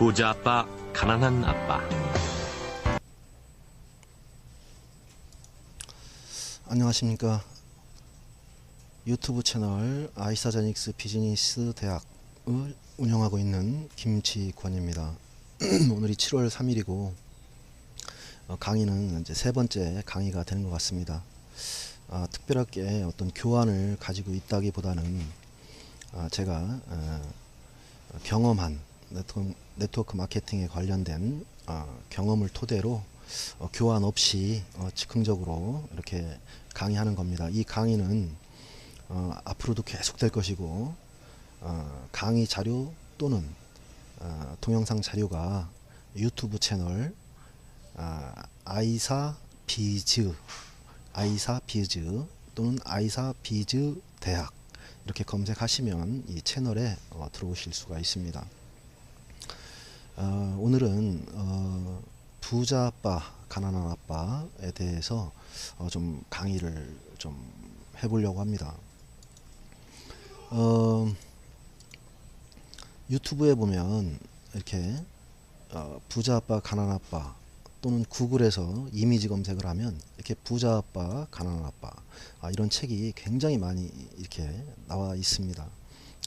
부자 아빠, 가난한 아빠. 안녕하십니까. 유튜브 채널 아이사제닉스 비즈니스 대학을 운영하고 있는 김치권입니다. 오늘이 7월 3일이고 강의는 이제 세 번째 강의가 되는 것 같습니다. 특별하게 어떤 교환을 가지고 있다기보다는 제가 경험한 네트워크 마케팅에 관련된 경험을 토대로 교환 없이 즉흥적으로 이렇게 강의하는 겁니다. 이 강의는 앞으로도 계속 될 것이고 강의 자료 또는 동영상 자료가 유튜브 채널 아이사비즈 또는 아이사비즈 대학 이렇게 검색하시면 이 채널에 들어오실 수가 있습니다. 오늘은 부자 아빠, 가난한 아빠에 대해서 좀 강의를 좀 해보려고 합니다. 유튜브에 보면 이렇게 부자 아빠, 가난한 아빠 또는 구글에서 이미지 검색을 하면 이렇게 부자 아빠, 가난한 아빠 이런 책이 굉장히 많이 이렇게 나와 있습니다.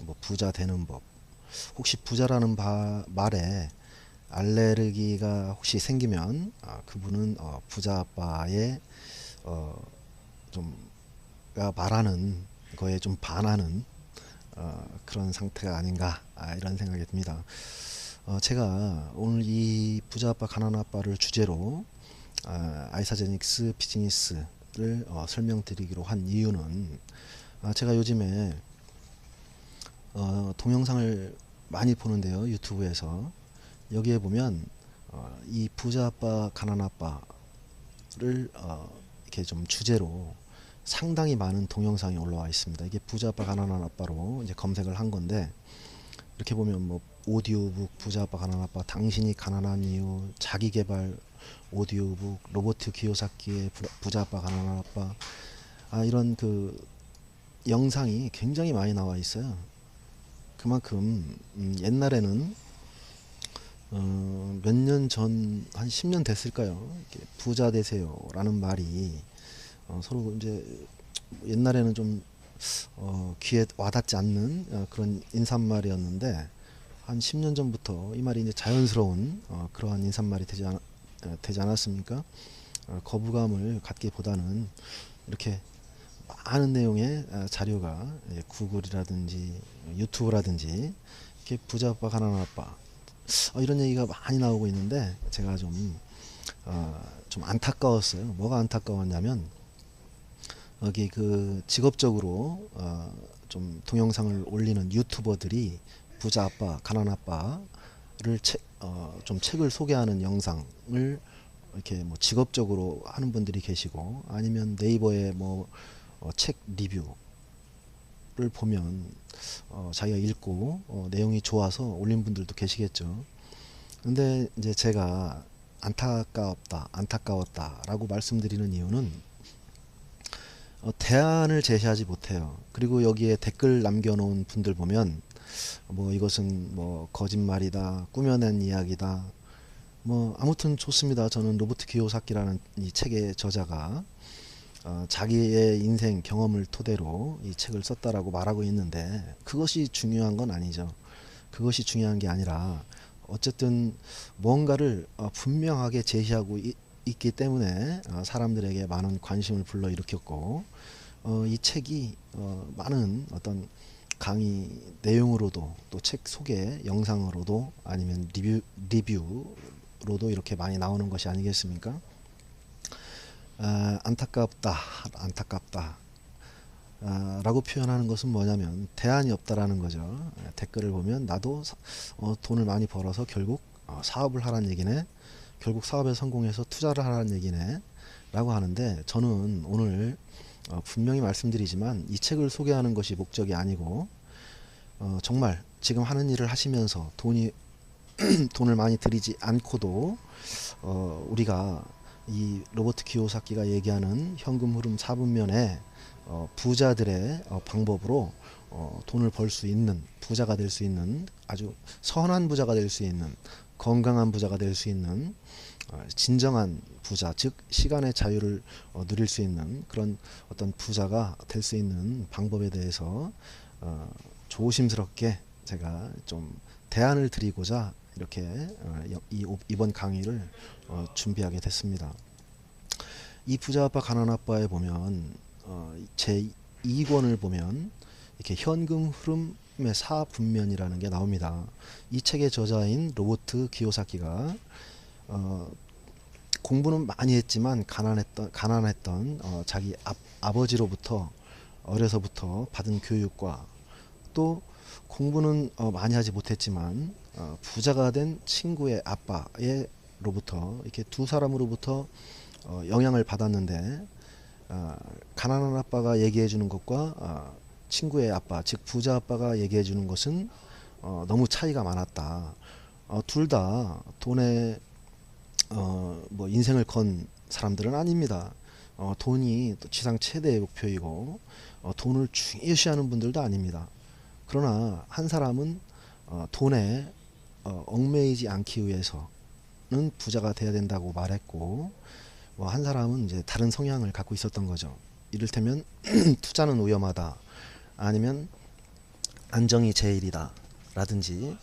뭐 부자 되는 법. 혹시 부자라는 말에 알레르기가 혹시 생기면 그분은 부자 아빠의 좀가 말하는 거에 좀 반하는 그런 상태가 아닌가 이런 생각이 듭니다. 제가 오늘 이 부자 아빠 가난한 아빠를 주제로 아이사제닉스 비즈니스를 설명드리기로 한 이유는 제가 요즘에 동영상을 많이 보는데요, 유튜브에서. 여기에 보면 이 부자 아빠 가난한 아빠를 이렇게 좀 주제로 상당히 많은 동영상이 올라와 있습니다. 이게 부자 아빠 가난한 아빠로 이제 검색을 한 건데, 이렇게 보면 뭐 오디오북 부자 아빠 가난한 아빠, 당신이 가난한 이유, 자기계발 오디오북, 로버트 키요사키의 부자 아빠 가난한 아빠 이런 그 영상이 굉장히 많이 나와 있어요. 그만큼 옛날에는 몇 년 전, 한 10년 됐을까요? 부자 되세요 라는 말이 서로 이제 옛날에는 좀 귀에 와닿지 않는 그런 인사말이었는데, 한 10년 전부터 이 말이 이제 자연스러운 그러한 인사말이 되지 않았습니까? 거부감을 갖기보다는 이렇게 많은 내용의 자료가 구글이라든지 유튜브라든지 이렇게 부자 아빠 가난한 아빠 이런 얘기가 많이 나오고 있는데, 제가 좀 안타까웠어요. 뭐가 안타까웠냐면, 여기 그 직업적으로 좀 동영상을 올리는 유튜버들이 부자 아빠, 가난한 아빠를 좀 책을 소개하는 영상을 이렇게 뭐 직업적으로 하는 분들이 계시고, 아니면 네이버에 뭐 책 리뷰를 보면 자기가 읽고 내용이 좋아서 올린 분들도 계시겠죠. 근데 이제 제가 안타까웠다라고 말씀드리는 이유는 대안을 제시하지 못해요. 그리고 여기에 댓글 남겨놓은 분들 보면 뭐 이것은 뭐 거짓말이다, 꾸며낸 이야기다, 뭐 아무튼 좋습니다. 저는 로버트 키요사키라는 이 책의 저자가 자기의 인생 경험을 토대로 이 책을 썼다라고 말하고 있는데, 그것이 중요한 건 아니죠. 그것이 중요한 게 아니라 어쨌든 뭔가를 분명하게 제시하고 있기 때문에 사람들에게 많은 관심을 불러일으켰고, 이 책이 많은 어떤 강의 내용으로도, 또 책 소개 영상으로도, 아니면 리뷰로도 이렇게 많이 나오는 것이 아니겠습니까? 안타깝다 라고 표현하는 것은 뭐냐면 대안이 없다라는 거죠. 댓글을 보면 나도 돈을 많이 벌어서 결국 사업을 하라는 얘기네, 결국 사업에 성공해서 투자를 하라는 얘기네 라고 하는데, 저는 오늘 분명히 말씀드리지만 이 책을 소개하는 것이 목적이 아니고, 정말 지금 하는 일을 하시면서 돈을 많이 들이지 않고도 우리가 이 로버트 키요사키가 얘기하는 현금 흐름 4분면에 부자들의 방법으로 돈을 벌 수 있는, 부자가 될 수 있는, 아주 선한 부자가 될 수 있는, 건강한 부자가 될 수 있는, 진정한 부자, 즉 시간의 자유를 누릴 수 있는 그런 어떤 부자가 될 수 있는 방법에 대해서 조심스럽게 제가 좀 대안을 드리고자 이렇게 이번 강의를 준비하게 됐습니다. 이 부자 아빠 가난 아빠에 보면 제 2권을 보면 이렇게 현금 흐름의 4분면이라는 게 나옵니다. 이 책의 저자인 로버트 기요사키가 공부는 많이 했지만 가난했던 자기 아버지로부터 어려서부터 받은 교육과 또 공부는 많이 하지 못했지만 부자가 된 친구의 아빠로부터 이렇게 두 사람으로부터 영향을 받았는데 가난한 아빠가 얘기해 주는 것과 친구의 아빠 즉 부자 아빠가 얘기해 주는 것은 너무 차이가 많았다. 둘 다 돈에 뭐 인생을 건 사람들은 아닙니다. 돈이 또 지상 최대의 목표이고 돈을 중요시하는 분들도 아닙니다. 그러나 한 사람은 돈에 얽매이지 않기 위해서는 부자가 돼야 된다고 말했고 한 사람은 이제 다른 성향을 갖고 있었던 거죠. 이를테면 투자는 위험하다 아니면 안정이 제일이다 라든지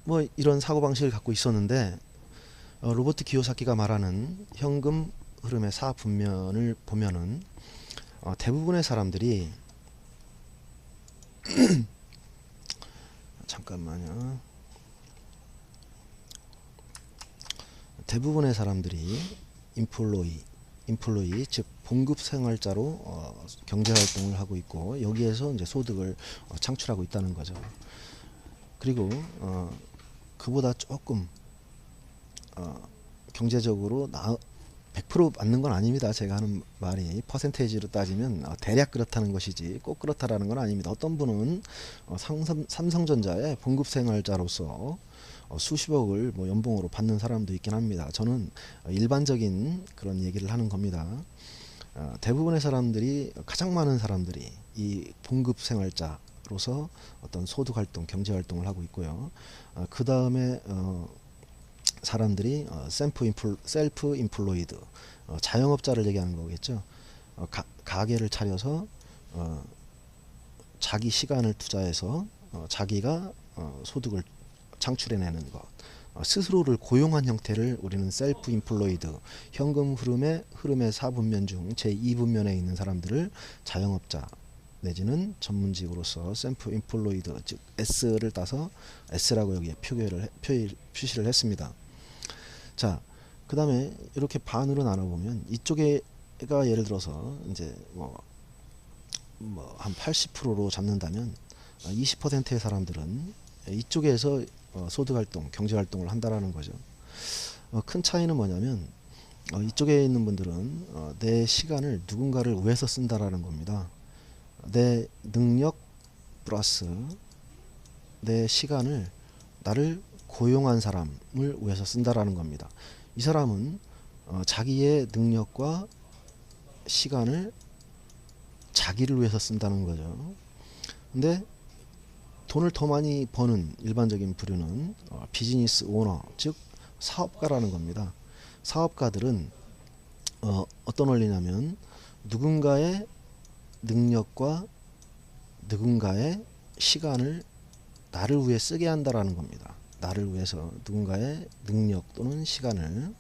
뭐 이런 사고방식을 갖고 있었는데 로버트 기요사키가 말하는 현금 흐름의 4분면을 보면은 대부분의 사람들이 잠깐만요. 대부분의 사람들이 인플로이 즉 봉급 생활자로 경제 활동을 하고 있고 여기에서 이제 소득을 창출하고 있다는 거죠. 그리고 그보다 조금 경제적으로 100% 맞는 건 아닙니다. 제가 하는 말이 퍼센테이지로 따지면 대략 그렇다는 것이지 꼭 그렇다라는 건 아닙니다. 어떤 분은 삼성전자의 봉급 생활자로서 수십억을 뭐 연봉으로 받는 사람도 있긴 합니다. 저는 일반적인 그런 얘기를 하는 겁니다. 대부분의 사람들이 가장 많은 사람들이 이 봉급 생활자로서 어떤 소득 활동, 경제 활동을 하고 있고요. 그 다음에 사람들이 셀프 인플로이드 자영업자를 얘기하는 거겠죠. 가게를 차려서 자기 시간을 투자해서 자기가 소득을 창출해내는 것 스스로를 고용한 형태를 우리는 셀프 인플로이드 현금 흐름의 4분면 중 제2분면에 있는 사람들을 자영업자 내지는 전문직으로서 셀프 인플로이드 즉 S를 따서 S라고 여기에 표시를 했습니다. 자, 그 다음에 이렇게 반으로 나눠보면 이쪽에가 예를 들어서 이제 뭐 한 80%로 잡는다면 20%의 사람들은 이쪽에서 소득활동, 경제활동을 한다라는 거죠. 큰 차이는 뭐냐면 이쪽에 있는 분들은 내 시간을 누군가를 위해서 쓴다라는 겁니다. 내 능력 플러스 내 시간을 나를 고용한 사람을 위해서 쓴다라는 겁니다. 이 사람은 자기의 능력과 시간을 자기를 위해서 쓴다는 거죠. 근데 돈을 더 많이 버는 일반적인 부류는 비즈니스 오너 즉 사업가라는 겁니다. 사업가들은 어떤 원리냐면 누군가의 능력과 누군가의 시간을 나를 위해 쓰게 한다라는 겁니다. 나를 위해서 누군가의 능력 또는 시간을.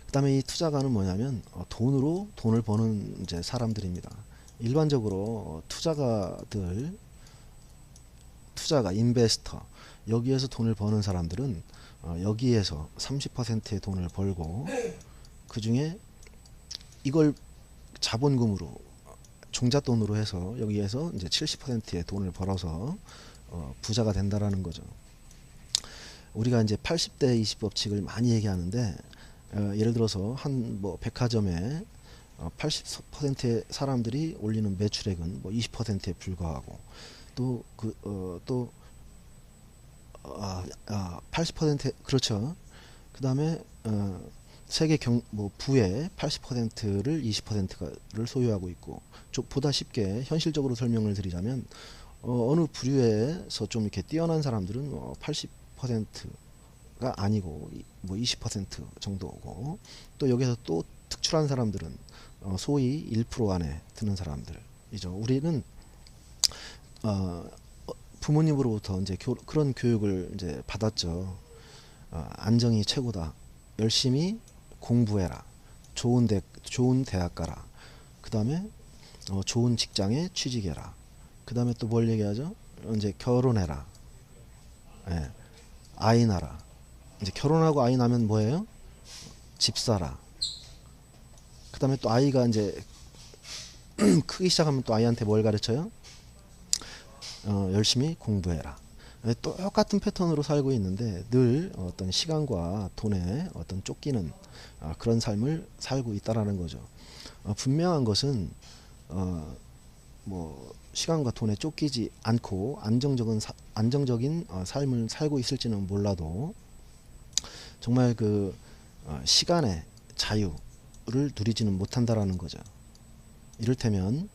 그 다음에 이 투자가는 뭐냐면 돈으로 돈을 버는 이제 사람들입니다. 일반적으로 투자가 인베스터 여기에서 돈을 버는 사람들은 여기에서 30%의 돈을 벌고 그 중에 이걸 자본금으로 종잣돈으로 해서 여기에서 이제 70%의 돈을 벌어서 부자가 된다라는 거죠. 우리가 이제 80대 20 법칙을 많이 얘기하는데 예를 들어서 한 뭐 백화점에 80%의 사람들이 올리는 매출액은 뭐 20%에 불과하고 또 80% 그렇죠. 그 다음에 세계 부의 80%를 20%를 소유하고 있고, 보다 쉽게 현실적으로 설명을 드리자면 어느 부류에서 좀 이렇게 뛰어난 사람들은 80%가 아니고 20% 정도고, 또 여기서 또 특출한 사람들은 소위 1% 안에 드는 사람들이죠. 우리는 부모님으로부터 이제 그런 교육을 이제 받았죠. 안정이 최고다. 열심히 공부해라. 좋은 대학 가라. 그 다음에 좋은 직장에 취직해라. 그 다음에 또 뭘 얘기하죠? 이제 결혼해라. 예. 아이 낳아라. 이제 결혼하고 아이 낳으면 뭐예요? 집 사라. 그 다음에 또 아이가 이제 크기 시작하면 또 아이한테 뭘 가르쳐요? 열심히 공부해라. 똑같은 패턴으로 살고 있는데 늘 어떤 시간과 돈에 어떤 쫓기는 그런 삶을 살고 있다라는 거죠. 분명한 것은 시간과 돈에 쫓기지 않고 안정적인 삶을 살고 있을지는 몰라도 정말 그 시간의 자유를 누리지는 못한다라는 거죠. 이를테면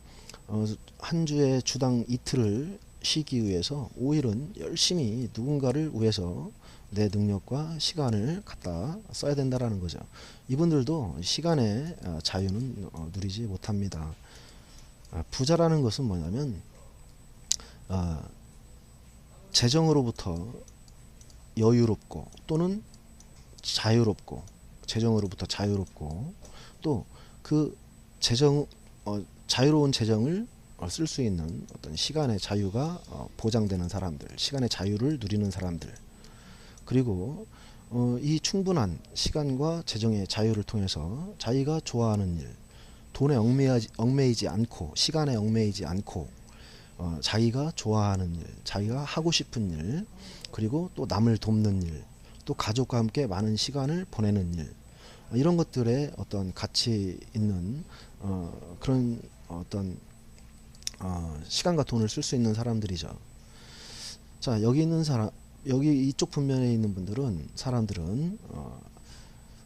한 주에 주당 이틀을 쉬기 위해서 5일은 열심히 누군가를 위해서 내 능력과 시간을 갖다 써야 된다라는 거죠. 이분들도 시간의 자유는 누리지 못합니다. 부자라는 것은 뭐냐면 재정으로부터 여유롭고 또는 자유롭고, 재정으로부터 자유롭고, 또 그 자유로운 재정을 쓸 수 있는 어떤 시간의 자유가 보장되는 사람들, 시간의 자유를 누리는 사람들, 그리고 이 충분한 시간과 재정의 자유를 통해서 자기가 좋아하는 일, 돈에 얽매이지 않고, 시간에 얽매이지 않고, 자기가 좋아하는 일, 자기가 하고 싶은 일, 그리고 또 남을 돕는 일, 또 가족과 함께 많은 시간을 보내는 일, 이런 것들에 어떤 가치 있는 그런 어떤 시간과 돈을 쓸 수 있는 사람들이죠. 자, 여기 이쪽 분면에 있는 사람들은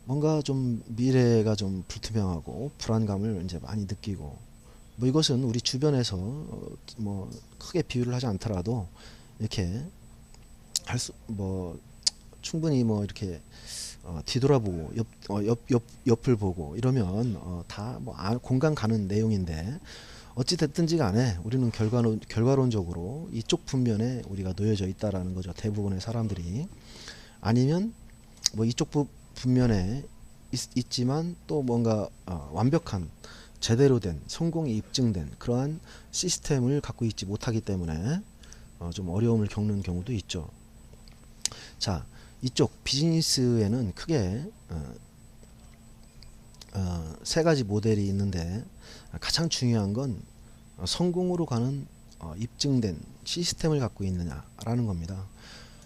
뭔가 좀 미래가 좀 불투명하고 불안감을 이제 많이 느끼고, 이것은 우리 주변에서 크게 비유를 하지 않더라도 이렇게 충분히 이렇게 뒤돌아보고 옆을 보고 이러면 다 공감 가는 내용인데, 어찌 됐든지 간에 우리는 결과론적으로 이쪽 분면에 우리가 놓여져 있다라는 거죠. 대부분의 사람들이. 아니면 이쪽 분면에 있지만 또 뭔가 완벽한 제대로 된 성공이 입증된 그러한 시스템을 갖고 있지 못하기 때문에 좀 어려움을 겪는 경우도 있죠. 자, 이쪽 비즈니스에는 크게 세 가지 모델이 있는데, 가장 중요한 건 성공으로 가는 입증된 시스템을 갖고 있느냐라는 겁니다.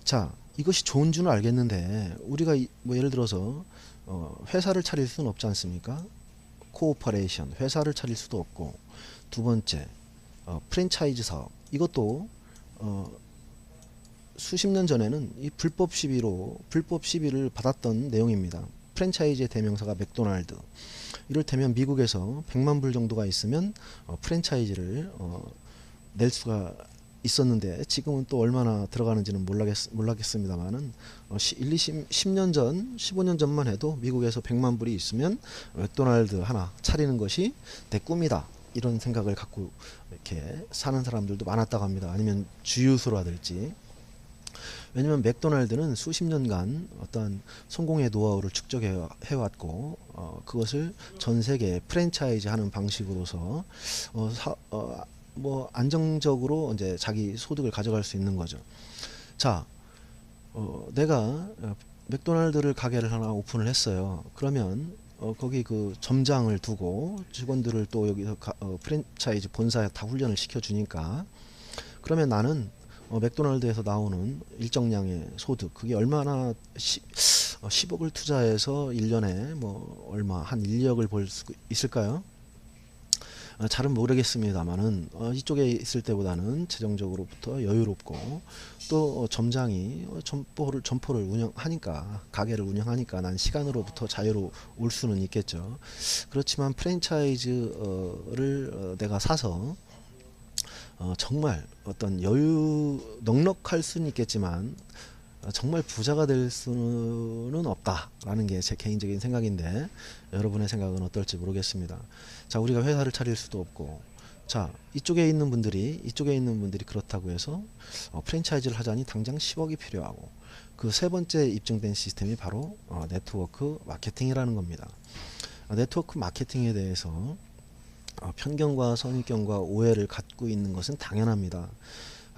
자, 이것이 좋은 줄은 알겠는데 우리가 예를 들어서 회사를 차릴 수는 없지 않습니까? 코오퍼레이션, 회사를 차릴 수도 없고, 두 번째 프랜차이즈 사업, 이것도 수십 년 전에는 이 불법 시비를 받았던 내용입니다. 프랜차이즈의 대명사가 맥도날드. 이를테면 미국에서 100만 불 정도가 있으면 프랜차이즈를 낼 수가 있었는데, 지금은 또 얼마나 들어가는지는 몰라겠습니다만은 10년 전, 15년 전만 해도 미국에서 100만 불이 있으면 맥도날드 하나 차리는 것이 내 꿈이다, 이런 생각을 갖고 이렇게 사는 사람들도 많았다고 합니다. 아니면 주유소라든지. 왜냐면 맥도날드는 수십 년간 어떤 성공의 노하우를 축적해 왔고, 그것을 전 세계 프랜차이즈 하는 방식으로서 안정적으로 이제 자기 소득을 가져갈 수 있는 거죠. 자, 내가 맥도날드를 가게를 하나 오픈을 했어요. 그러면 거기 그 점장을 두고 직원들을 또 여기서 프랜차이즈 본사에 다 훈련을 시켜 주니까, 그러면 나는 맥도날드에서 나오는 일정량의 소득, 그게 얼마나 10억을 투자해서 1년에 얼마 한 1억을 벌 수 있을까요? 잘은 모르겠습니다만은 이쪽에 있을 때보다는 재정적으로부터 여유롭고 또 점장이 점포를 운영하니까 가게를 운영하니까 난 시간으로부터 자유로울 수는 있겠죠. 그렇지만 프랜차이즈를 내가 사서 정말 어떤 여유 넉넉할 수는 있겠지만 정말 부자가 될 수는 없다라는 게 제 개인적인 생각인데 여러분의 생각은 어떨지 모르겠습니다. 자, 우리가 회사를 차릴 수도 없고, 자, 이쪽에 있는 분들이 그렇다고 해서 프랜차이즈를 하자니 당장 10억이 필요하고, 그 세 번째 입증된 시스템이 바로 네트워크 마케팅이라는 겁니다. 네트워크 마케팅에 대해서 편견과 선입견과 오해를 갖고 있는 것은 당연합니다.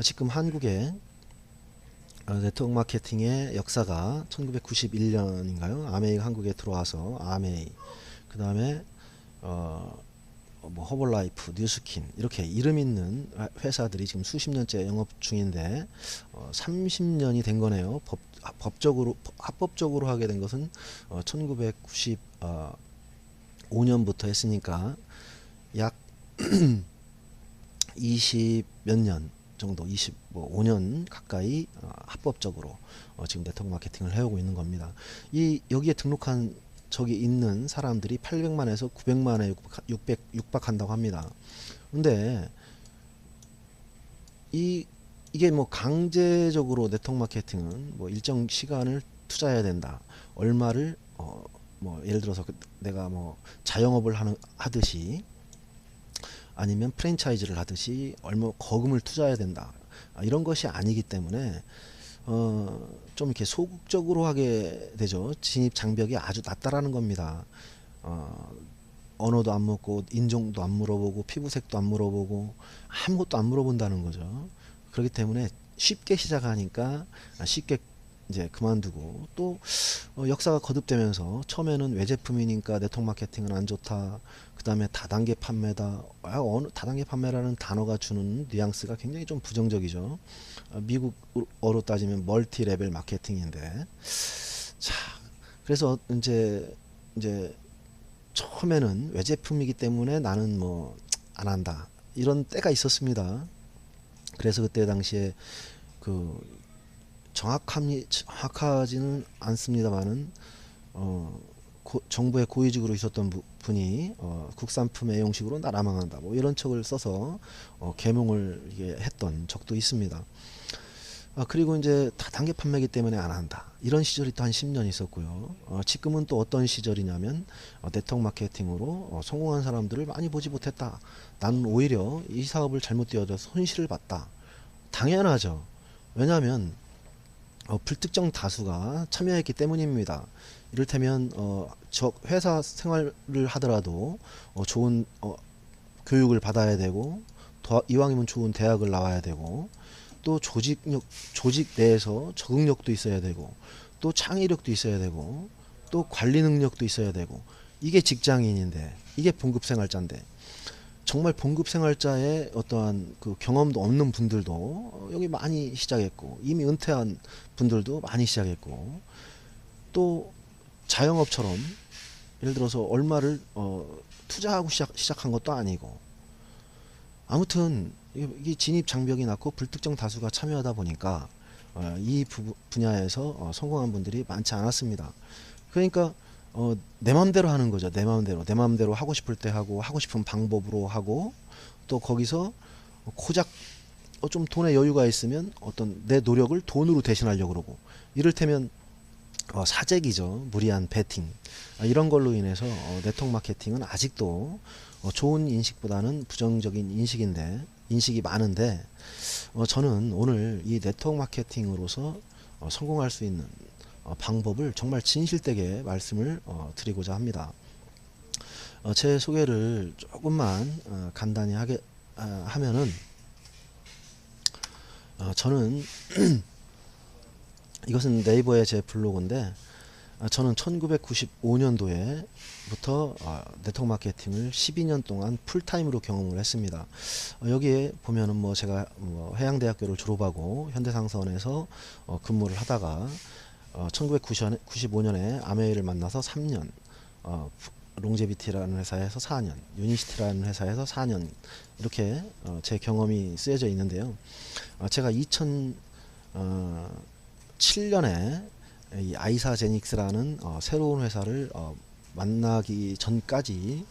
지금 한국에 네트워크 마케팅의 역사가 1991년인가요? 아메이가 한국에 들어와서 아메이, 그 다음에 뭐 허벌라이프, 뉴스킨 이렇게 이름 있는 회사들이 지금 수십 년째 영업 중인데 30년이 된 거네요. 합법적으로 하게 된 것은 1995년부터 했으니까 약 20 몇 년 정도, 25년 가까이 합법적으로 지금 네트워크 마케팅을 해오고 있는 겁니다. 여기에 등록한 저기 있는 사람들이 800만에서 900만에 육박한다고 합니다. 근데 이게 뭐 강제적으로 네트워크 마케팅은 뭐 일정 시간을 투자해야 된다. 얼마를 뭐 예를 들어서 내가 뭐 자영업을 하듯이 아니면 프랜차이즈를 하듯이 얼마 거금을 투자해야 된다. 이런 것이 아니기 때문에 좀 이렇게 소극적으로 하게 되죠. 진입 장벽이 아주 낮다라는 겁니다. 언어도 안 묻고 인종도 안 물어보고 피부색도 안 물어보고 아무것도 안 물어본다는 거죠. 그렇기 때문에 쉽게 시작하니까 쉽게 이제 그만두고, 또 역사가 거듭되면서 처음에는 외제품이니까 네트워크 마케팅은 안 좋다. 그 다음에 다단계 판매다. 어느 다단계 판매라는 단어가 주는 뉘앙스가 굉장히 좀 부정적이죠. 미국어로 따지면 멀티 레벨 마케팅인데, 자, 그래서 이제 처음에는 외제품이기 때문에 나는 뭐 안 한다, 이런 때가 있었습니다. 그래서 그때 당시에 정확하지는 않습니다만은 정부의 고위직으로 있었던 분이 국산품 애용식으로 나라 망한다, 뭐 이런 척을 써서 계몽을 했던 적도 있습니다. 그리고 이제 다단계 판매기 때문에 안 한다, 이런 시절이 또 한 10년 있었고요. 지금은 또 어떤 시절이냐면 네트워크 마케팅으로 성공한 사람들을 많이 보지 못했다. 나는 오히려 이 사업을 잘못 뛰어들어서 손실을 봤다. 당연하죠. 왜냐하면 불특정 다수가 참여했기 때문입니다. 이를테면 저 회사 생활을 하더라도 좋은 교육을 받아야 되고, 이왕이면 좋은 대학을 나와야 되고, 또 조직 내에서 적응력도 있어야 되고, 또 창의력도 있어야 되고, 또 관리 능력도 있어야 되고, 이게 직장인인데, 이게 봉급생활자인데, 정말 봉급생활자의 어떠한 그 경험도 없는 분들도 여기 많이 시작했고, 이미 은퇴한 분들도 많이 시작했고, 또 자영업처럼 예를 들어서 얼마를 투자하고 시작한 것도 아니고, 아무튼 이 진입 장벽이 낮고 불특정 다수가 참여하다 보니까 이 분야에서 성공한 분들이 많지 않았습니다. 그러니까 내 맘대로 하는 거죠. 내 맘대로 하고 싶을 때 하고, 하고 싶은 방법으로 하고, 또 거기서 고작 좀 돈에 여유가 있으면 어떤 내 노력을 돈으로 대신하려고 그러고, 이를테면 사재기죠. 무리한 베팅, 이런 걸로 인해서 네트워크 마케팅은 아직도 좋은 인식보다는 부정적인 인식이 많은데, 저는 오늘 이 네트워크 마케팅으로서 성공할 수 있는 방법을 정말 진실되게 말씀을 드리고자 합니다. 제 소개를 조금만 간단히 하면은, 저는 이것은 네이버의 제 블로그인데, 저는 1995년도에부터 네트워크 마케팅을 12년 동안 풀타임으로 경험을 했습니다. 여기에 보면은 뭐 제가 해양대학교를 졸업하고 현대상선에서 근무를 하다가 1995년에 아메이를 만나서 3년 롱제비티라는 회사에서 4년, 유니시티라는 회사에서 4년 이렇게 제 경험이 쓰여져 있는데요. 제가 2007년에 이 아이사제닉스라는 새로운 회사를 만나기 전까지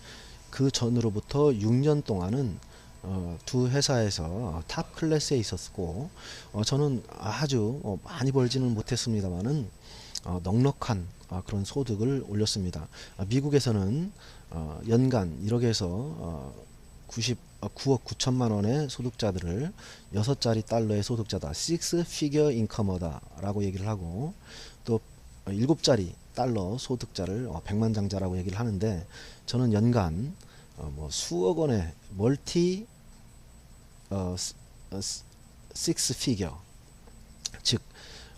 그 전으로부터 6년 동안은 두 회사에서 탑 클래스에 있었고 저는 아주 많이 벌지는 못했습니다만은 넉넉한 그런 소득을 올렸습니다. 미국에서는 연간 1억에서 9억 9천만 원의 소득자들을 6자리 달러의 소득자다, 6 figure income다 라고 얘기를 하고, 또 7자리 달러 소득자를 백만장자라고 얘기를 하는데, 저는 연간 뭐 수억 원의 멀티 6 figure, 즉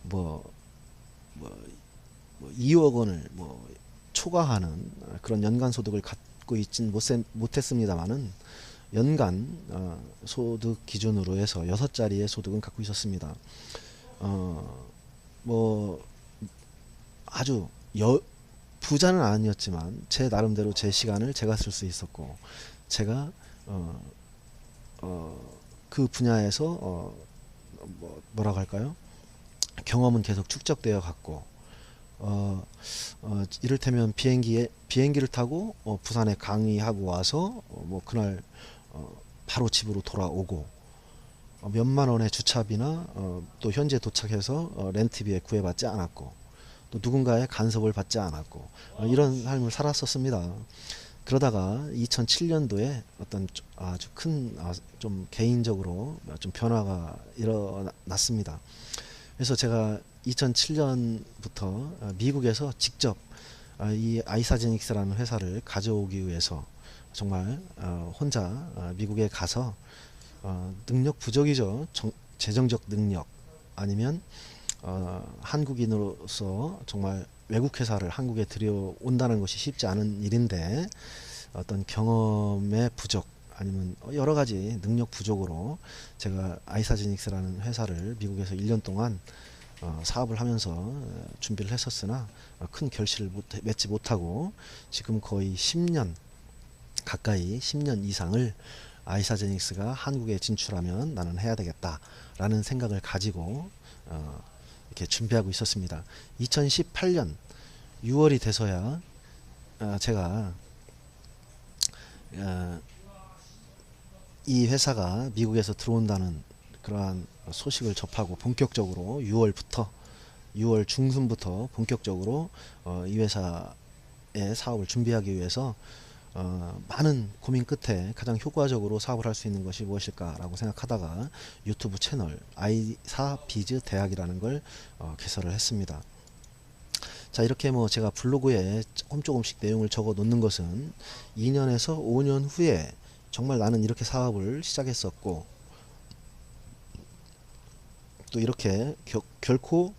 뭐 2억 원을 초과하는 그런 연간 소득을 갖고 있진 못했습니다만은 연간 소득 기준으로 해서 6자리의 소득은 갖고 있었습니다. 뭐 아주 부자는 아니었지만 제 나름대로 제 시간을 제가 쓸 수 있었고, 제가 그 분야에서 뭐라고 할까요? 경험은 계속 축적되어 갔고, 이를테면 비행기를 타고 부산에 강의하고 와서 그날 바로 집으로 돌아오고, 몇만 원의 주차비나 또 현재 도착해서 렌트비에 구애받지 않았고, 또 누군가의 간섭을 받지 않았고, 이런 삶을 살았었습니다. 그러다가 2007년도에 어떤 아주 큰 좀 개인적으로 좀 변화가 일어났습니다. 그래서 제가 2007년부터 미국에서 직접 이 아이사제닉스라는 회사를 가져오기 위해서 정말 혼자 미국에 가서 능력 부족이죠. 재정적 능력, 아니면 한국인으로서 정말 외국 회사를 한국에 들여온다는 것이 쉽지 않은 일인데, 어떤 경험의 부족 아니면 여러 가지 능력 부족으로 제가 아이사제닉스라는 회사를 미국에서 1년 동안 사업을 하면서 준비를 했었으나 큰 결실을 맺지 못하고, 지금 거의 10년 가까이 10년 이상을 아이사제닉스가 한국에 진출하면 나는 해야 되겠다 라는 생각을 가지고 이렇게 준비하고 있었습니다. 2018년 6월이 돼서야 제가 이 회사가 미국에서 들어온다는 그러한 소식을 접하고, 본격적으로 6월 중순부터 본격적으로 이 회사의 사업을 준비하기 위해서 많은 고민 끝에 가장 효과적으로 사업을 할 수 있는 것이 무엇일까라고 생각하다가 유튜브 채널 아이사비즈 대학이라는 걸 개설을 했습니다. 자, 이렇게 제가 블로그에 조금씩 내용을 적어 놓는 것은 2년에서 5년 후에 정말 나는 이렇게 사업을 시작했었고, 또 이렇게 결코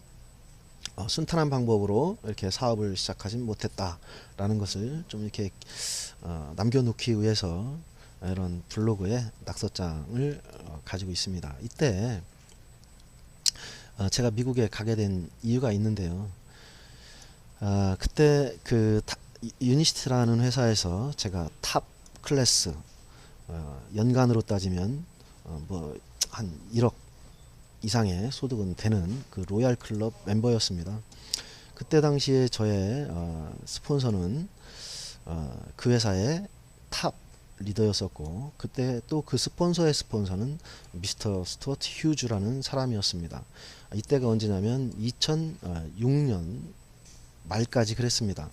순탄한 방법으로 이렇게 사업을 시작하진 못했다라는 것을 좀 이렇게 남겨놓기 위해서 이런 블로그에 낙서장을 가지고 있습니다. 이때 제가 미국에 가게 된 이유가 있는데요. 그때 그 유니시티라는 회사에서 제가 탑 클래스, 연간으로 따지면 한 1억 이상의 소득은 되는 그 로얄 클럽 멤버였습니다. 그때 당시에 저의 스폰서는 그 회사의 탑 리더였었고, 그때 또 그 스폰서의 스폰서는 미스터 스튜어트 휴즈라는 사람이었습니다. 이때가 언제냐면 2006년 말까지 그랬습니다.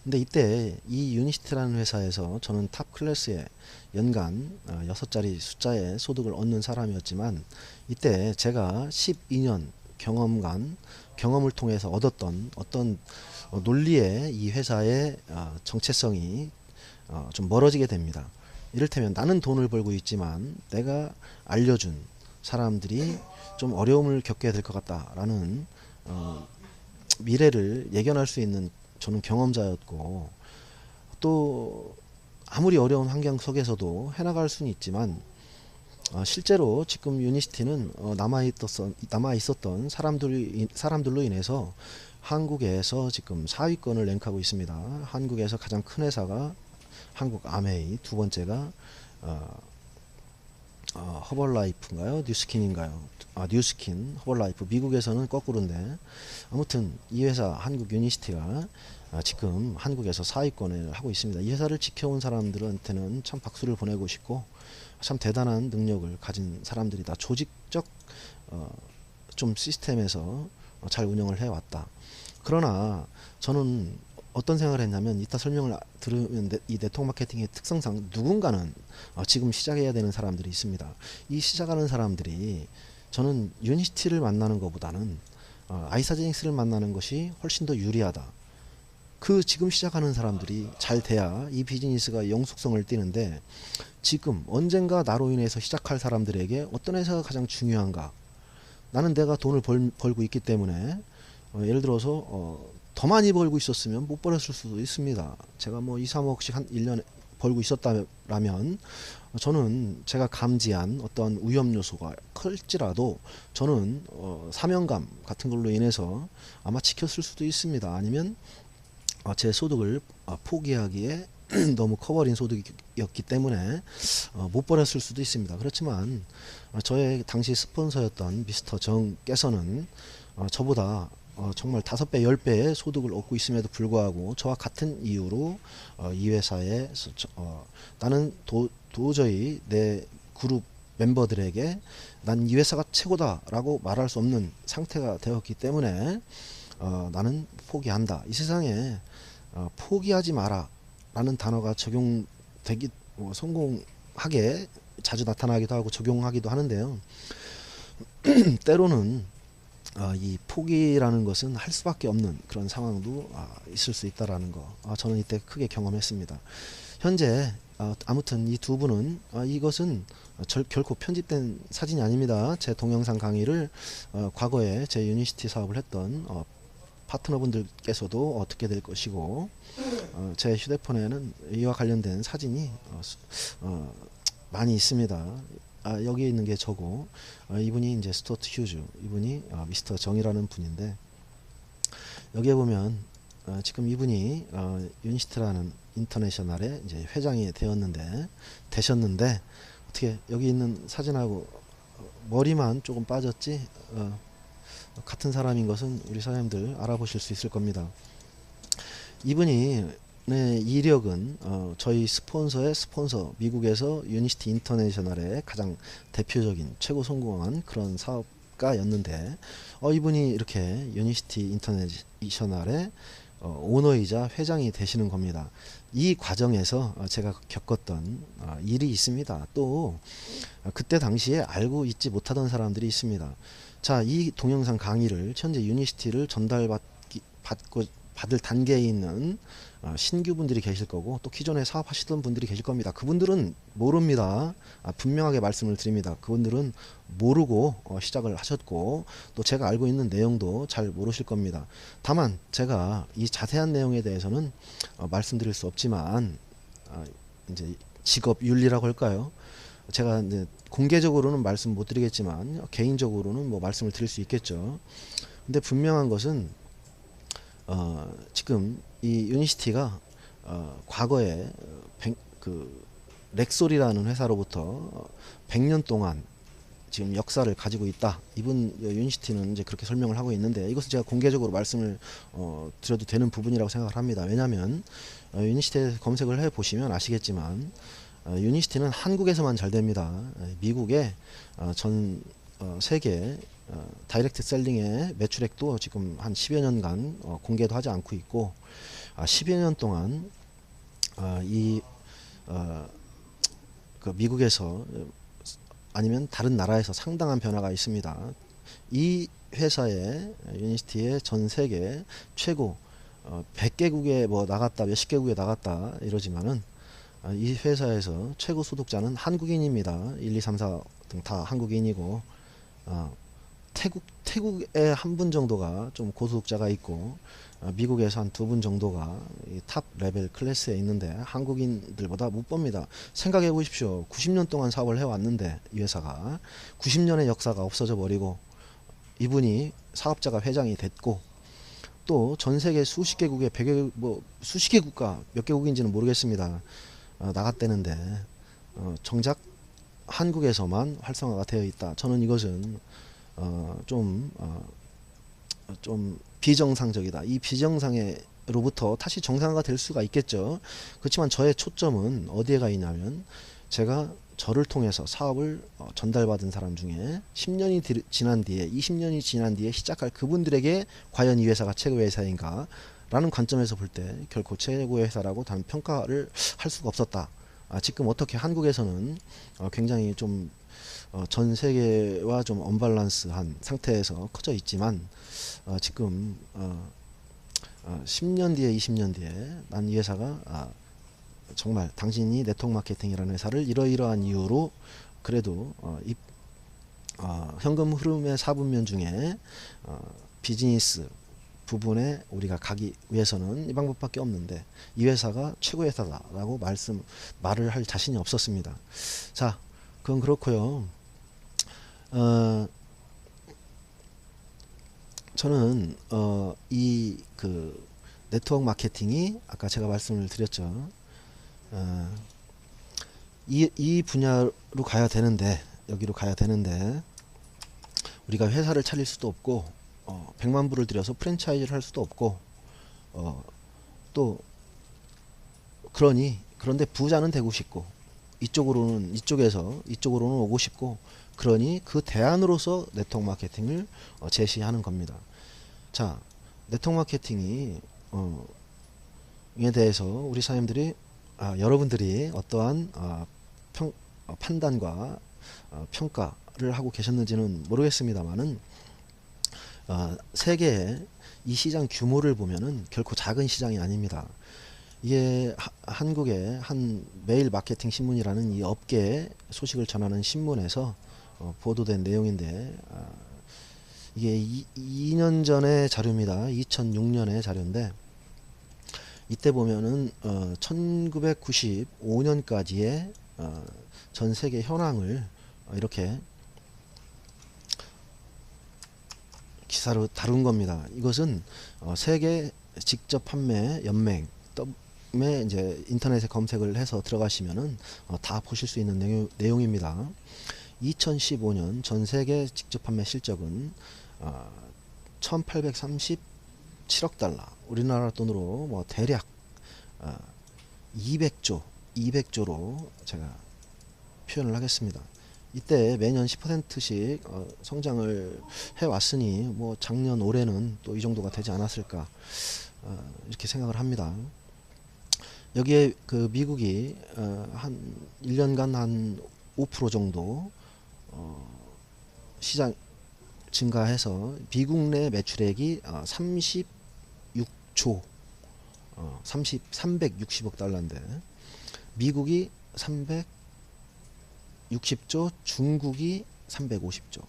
근데 이때 이 유니시티라는 회사에서 저는 탑 클래스에 연간 6자리 숫자의 소득을 얻는 사람이었지만, 이때 제가 12년 경험을 통해서 얻었던 어떤 논리에 이 회사의 정체성이 좀 멀어지게 됩니다. 이를테면 나는 돈을 벌고 있지만 내가 알려준 사람들이 좀 어려움을 겪게 될 것 같다라는 미래를 예견할 수 있는 저는 경험자였고, 또 아무리 어려운 환경 속에서도 해나갈 수는 있지만 실제로 지금 유니시티는 남아 있었던 사람들로 인해서 한국에서 지금 4위권을 랭크하고 있습니다. 한국에서 가장 큰 회사가 한국 아메이, 두 번째가 허벌라이프인가요? 뉴스킨인가요? 뉴스킨, 허벌라이프. 미국에서는 거꾸로인데, 아무튼 이 회사 한국 유니시티가 지금 한국에서 4위권을 하고 있습니다. 이 회사를 지켜온 사람들한테는 참 박수를 보내고 싶고, 참 대단한 능력을 가진 사람들이다. 조직적 좀 시스템에서 잘 운영을 해왔다. 그러나 저는 어떤 생각을 했냐면, 이따 설명을 들으면 이 네트워크 마케팅의 특성상 누군가는 지금 시작해야 되는 사람들이 있습니다. 이 시작하는 사람들이 저는 유니시티를 만나는 것보다는 아이사제닉스를 만나는 것이 훨씬 더 유리하다. 그 지금 시작하는 사람들이 잘 돼야 이 비즈니스가 영속성을 띠는데, 지금 언젠가 나로 인해서 시작할 사람들에게 어떤 회사가 가장 중요한가? 나는 내가 돈을 벌고 있기 때문에 예를 들어서 더 많이 벌고 있었으면 못 벌었을 수도 있습니다. 제가 뭐 2, 3억씩 한 1년에 벌고 있었다면 저는 제가 감지한 어떤 위험 요소가 클지라도 저는 사명감 같은 걸로 인해서 아마 지켰을 수도 있습니다. 아니면 제 소득을 포기하기에 너무 커버린 소득이었기 때문에 못 벌었을 수도 있습니다. 그렇지만 저의 당시 스폰서였던 미스터 정께서는 저보다 정말 5배, 10배의 소득을 얻고 있음에도 불구하고 저와 같은 이유로 이 회사에 나는 도저히 내 그룹 멤버들에게 난 이 회사가 최고다 라고 말할 수 없는 상태가 되었기 때문에 나는 포기한다. 이 세상에 포기하지 마라 라는 단어가 적용되기 성공하게 자주 나타나기도 하고 적용하기도 하는데요. 때로는 이 포기라는 것은 할 수밖에 없는 그런 상황도 있을 수 있다라는 거 저는 이때 크게 경험했습니다. 현재 아무튼 이 두 분은 이것은 결코 편집된 사진이 아닙니다. 제 동영상 강의를 과거에 제 유니시티 사업을 했던 파트너분들께서도 어떻게 될 것이고, 제 휴대폰에는 이와 관련된 사진이 많이 있습니다. 여기에 있는 게 저고, 이분이 이제 스튜어트 휴즈, 이분이 미스터 정이라는 분인데, 여기에 보면 지금 이분이 유니시티라는 인터내셔널의 이제 회장이 되셨는데 어떻게 여기 있는 사진하고 머리만 조금 빠졌지 같은 사람인 것은 우리 사장님들 알아보실 수 있을 겁니다. 이분이 이력은 저희 스폰서의 스폰서, 미국에서 유니시티 인터내셔널의 가장 대표적인 최고 성공한 그런 사업가였는데 이분이 이렇게 유니시티 인터내셔널의 오너이자 회장이 되시는 겁니다. 이 과정에서 제가 겪었던 일이 있습니다. 또 그때 당시에 알고 있지 못하던 사람들이 있습니다. 자, 이 동영상 강의를 현재 유니시티를 받을 단계에 있는 신규분들이 계실 거고, 또 기존에 사업하시던 분들이 계실 겁니다. 그분들은 모릅니다. 분명하게 말씀을 드립니다. 그분들은 모르고 시작을 하셨고, 또 제가 알고 있는 내용도 잘 모르실 겁니다. 다만 제가 이 자세한 내용에 대해서는 말씀드릴 수 없지만 이제 직업 윤리라고 할까요? 제가 이제 공개적으로는 말씀 못 드리겠지만 개인적으로는 뭐 말씀을 드릴 수 있겠죠. 근데 분명한 것은 지금 이 유니시티가 과거에 렉솔이라는 회사로부터 100년 동안 지금 역사를 가지고 있다. 이분 유니시티는 이제 그렇게 설명을 하고 있는데, 이것은 제가 공개적으로 말씀을 드려도 되는 부분이라고 생각을 합니다. 왜냐하면 유니시티에 검색을 해 보시면 아시겠지만 유니시티는 한국에서만 잘 됩니다. 미국의 전 세계 다이렉트 셀링의 매출액도 지금 한 10여 년간 공개도 하지 않고 있고, 10여 년 동안 그 미국에서 아니면 다른 나라에서 상당한 변화가 있습니다. 이 회사의 유니시티의 전 세계 최고 100개국에 뭐 나갔다 몇십 개국에 나갔다 이러지만은 이 회사에서 최고 소득자는 한국인입니다. 1, 2, 3, 4 등 다 한국인이고, 태국에 한 분 정도가 좀 고소득자가 있고 미국에서 한 2분 정도가 이 탑 레벨 클래스에 있는데 한국인들보다 못 봅니다. 생각해 보십시오. 90년 동안 사업을 해왔는데 이 회사가 90년의 역사가 없어져 버리고 이분이 사업자가 회장이 됐고 또 전 세계 수십 개국의 100여 뭐 수십 개 국가 몇 개국인지는 모르겠습니다. 나갔다는데 정작 한국에서만 활성화가 되어 있다. 저는 이것은 좀 비정상적이다. 이 비정상으로부터 다시 정상화가 될 수가 있겠죠. 그렇지만 저의 초점은 어디에 가 있냐면 제가 저를 통해서 사업을 전달받은 사람 중에 10년이 지난 뒤에 20년이 지난 뒤에 시작할 그분들에게 과연 이 회사가 최고의 회사인가 라는 관점에서 볼 때 결코 최고의 회사라고 단 평가를 할 수가 없었다. 지금 어떻게 한국에서는 굉장히 좀 전 세계와 좀 언밸런스한 상태에서 커져 있지만 지금 10년 뒤에 20년 뒤에 난 이 회사가 정말 당신이 네트워크 마케팅이라는 회사를 이러이러한 이유로 그래도 현금 흐름의 4분면 중에 비즈니스 부분에 우리가 가기 위해서는 이 방법밖에 없는데 이 회사가 최고의 회사다라고 말을 할 자신이 없었습니다. 자, 그건 그렇고요. 저는 이 그 네트워크 마케팅이 아까 제가 말씀을 드렸죠. 이 분야로 가야 되는데 여기로 가야 되는데 우리가 회사를 차릴 수도 없고 100만 불을 들여서 프랜차이즈를 할 수도 없고 또 그런데 부자는 되고 싶고 이쪽에서는 오고 싶고 그러니 그 대안으로서 네트워크 마케팅을 제시하는 겁니다. 자, 네트워크 마케팅이 에 대해서 우리 사람들이 여러분들이 어떠한 판단과 평가를 하고 계셨는지는 모르겠습니다만은 세계의 이 시장 규모를 보면은 결코 작은 시장이 아닙니다. 이게 한국의 한 매일 마케팅 신문이라는 이 업계 소식을 전하는 신문에서 보도된 내용인데 이게 2년 전의 자료입니다. 2006년의 자료인데 이때 보면은 1995년까지의 전 세계 현황을 이렇게 기사로 다룬 겁니다. 이것은 세계 직접 판매 연맹 에 이제 인터넷에 검색을 해서 들어가시면은 다 보실 수 있는 내용입니다. 2015년 전 세계 직접 판매 실적은 1837억 달러, 우리나라 돈으로 뭐 대략 200조로 제가 표현을 하겠습니다. 이때 매년 10%씩 성장을 해왔으니 뭐 작년 올해는 또 이 정도가 되지 않았을까 이렇게 생각을 합니다. 여기에 그 미국이 한 1년간 한 5% 정도 시장 증가해서 미국 내 매출액이 36조 360억 달러인데 미국이 360조, 중국이 350조.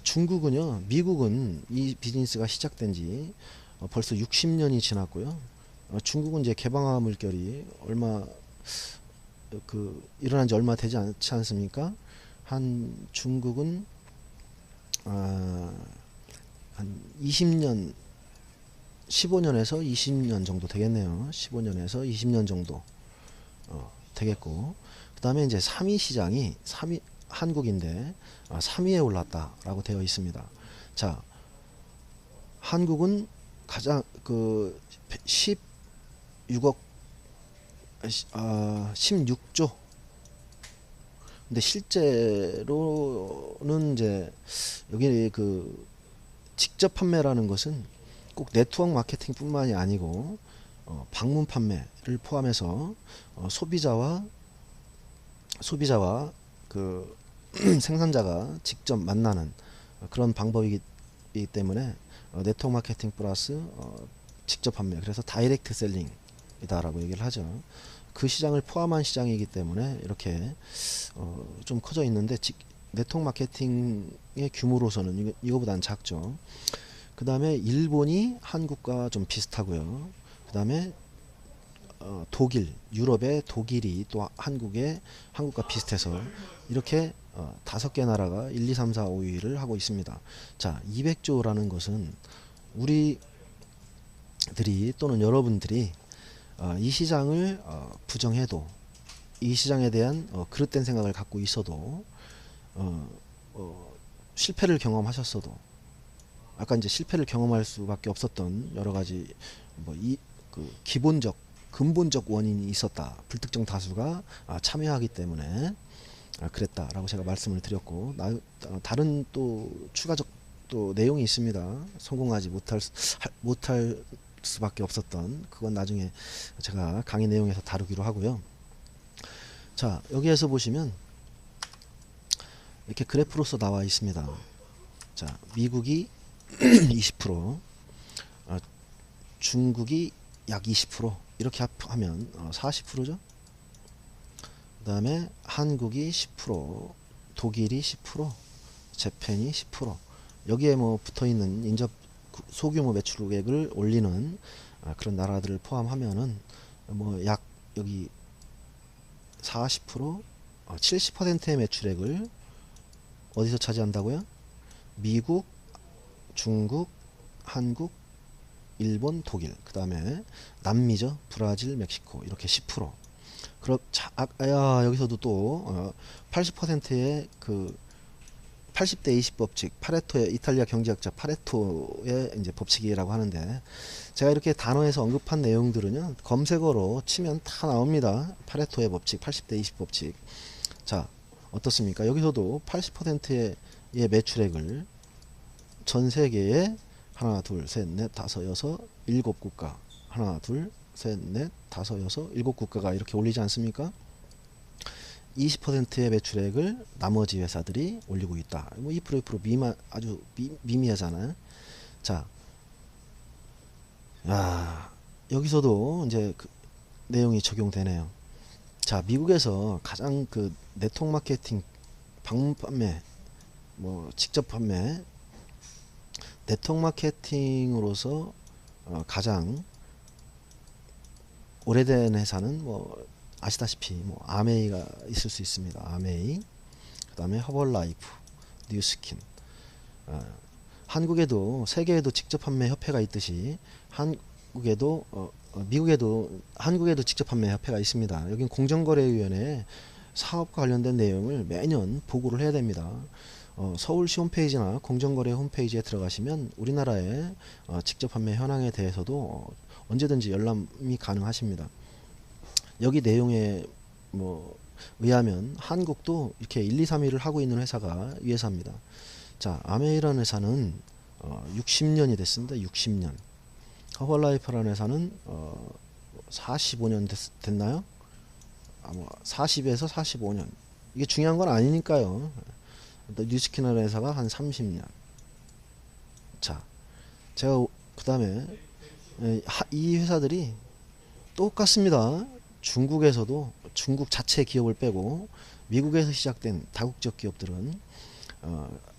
중국은요, 미국은 이 비즈니스가 시작된 지 벌써 60년이 지났고요. 중국은 이제 개방화 물결이 일어난 지 얼마 되지 않지 않습니까? 중국은 한 20년 15년에서 20년 정도 되겠네요. 15년에서 20년 정도 되겠고 그 다음에 이제 3위 시장이 한국인데 3위에 올랐다라고 되어 있습니다. 자, 한국은 가장 16조. 근데 실제로는 이제 여기 그 직접 판매라는 것은 꼭 네트워크 마케팅뿐만이 아니고 방문 판매를 포함해서 소비자와 그 생산자가 직접 만나는 그런 방법이기 때문에 네트워크 마케팅 플러스 직접 판매, 그래서 다이렉트 셀링이다라고 얘기를 하죠. 그 시장을 포함한 시장이기 때문에 이렇게 좀 커져 있는데 네트워크 마케팅의 규모로서는 이거보다는 작죠. 그 다음에 일본이 한국과 좀 비슷하고요. 그 다음에 독일, 유럽의 독일이 또 한국과 비슷해서 이렇게 5개 나라가 1, 2, 3, 4, 5위를 하고 있습니다. 자, 200조라는 것은 우리들이 또는 여러분들이 이 시장을 부정해도, 이 시장에 대한 그릇된 생각을 갖고 있어도, 실패를 경험하셨어도, 아까 이제 실패를 경험할 수밖에 없었던 여러 가지 그 근본적 원인이 있었다. 불특정 다수가 참여하기 때문에 그랬다라고 제가 말씀을 드렸고, 다른 또 추가적 또 내용이 있습니다. 성공하지 못할 수밖에 없었던, 그건 나중에 제가 강의 내용에서 다루기로 하고요. 자, 여기에서 보시면 이렇게 그래프로서 나와 있습니다. 자, 미국이 20%, 중국이 약 20%, 이렇게 하면 40%죠. 그 다음에 한국이 10%, 독일이 10%, 재팬이 10%. 여기에 뭐 붙어있는 소규모 매출액을 올리는 그런 나라들을 포함하면은 뭐 약 여기 40%, 70%의 매출액을 어디서 차지한다고요? 미국, 중국, 한국, 일본, 독일, 그 다음에 남미죠. 브라질, 멕시코, 이렇게 10%. 여기서도 또 80%의 그 80대 20 법칙, 파레토의, 이탈리아 경제학자 파레토의 이제 법칙이라고 하는데, 제가 이렇게 단어에서 언급한 내용들은요, 검색어로 치면 다 나옵니다. 파레토의 법칙, 80대 20 법칙. 자, 어떻습니까? 여기서도 80%의 매출액을 전 세계에 하나, 둘, 셋, 넷, 다섯, 여섯, 일곱 국가, 하나, 둘, 셋, 넷, 다섯, 여섯, 일곱 국가가 이렇게 올리지 않습니까? 20%의 매출액을 나머지 회사들이 올리고 있다. 뭐 2%, 2% 아주 미미하잖아요. 자, 여기서도 이제 그 내용이 적용되네요. 자, 미국에서 가장 그 네트워크 마케팅, 방문 판매, 뭐 직접 판매, 네트워크 마케팅으로서 가장 오래된 회사는 뭐 아시다시피 뭐 아메이가 있을 수 있습니다. 아메이, 그 다음에 허벌라이프, 뉴스킨. 한국에도, 세계에도 직접 판매 협회가 있듯이 한국에도 한국에도 직접 판매 협회가 있습니다. 여긴 공정거래위원회 사업과 관련된 내용을 매년 보고를 해야 됩니다. 서울시 홈페이지나 공정거래 홈페이지에 들어가시면 우리나라의 직접 판매 현황에 대해서도 언제든지 열람이 가능하십니다. 여기 내용에 뭐 의하면 한국도 이렇게 1, 2, 3위를 하고 있는 회사가 이 회사입니다. 자, 아메이라는 회사는 60년이 됐습니다. 60년. 허벌라이프라는 회사는 45년 됐나요? 뭐 40에서 45년. 이게 중요한 건 아니니까요. 뉴스킨이라는 회사가 한 30년. 자, 제가 그 다음에 이 회사들이 똑같습니다. 중국에서도, 중국 자체 기업을 빼고 미국에서 시작된 다국적 기업들은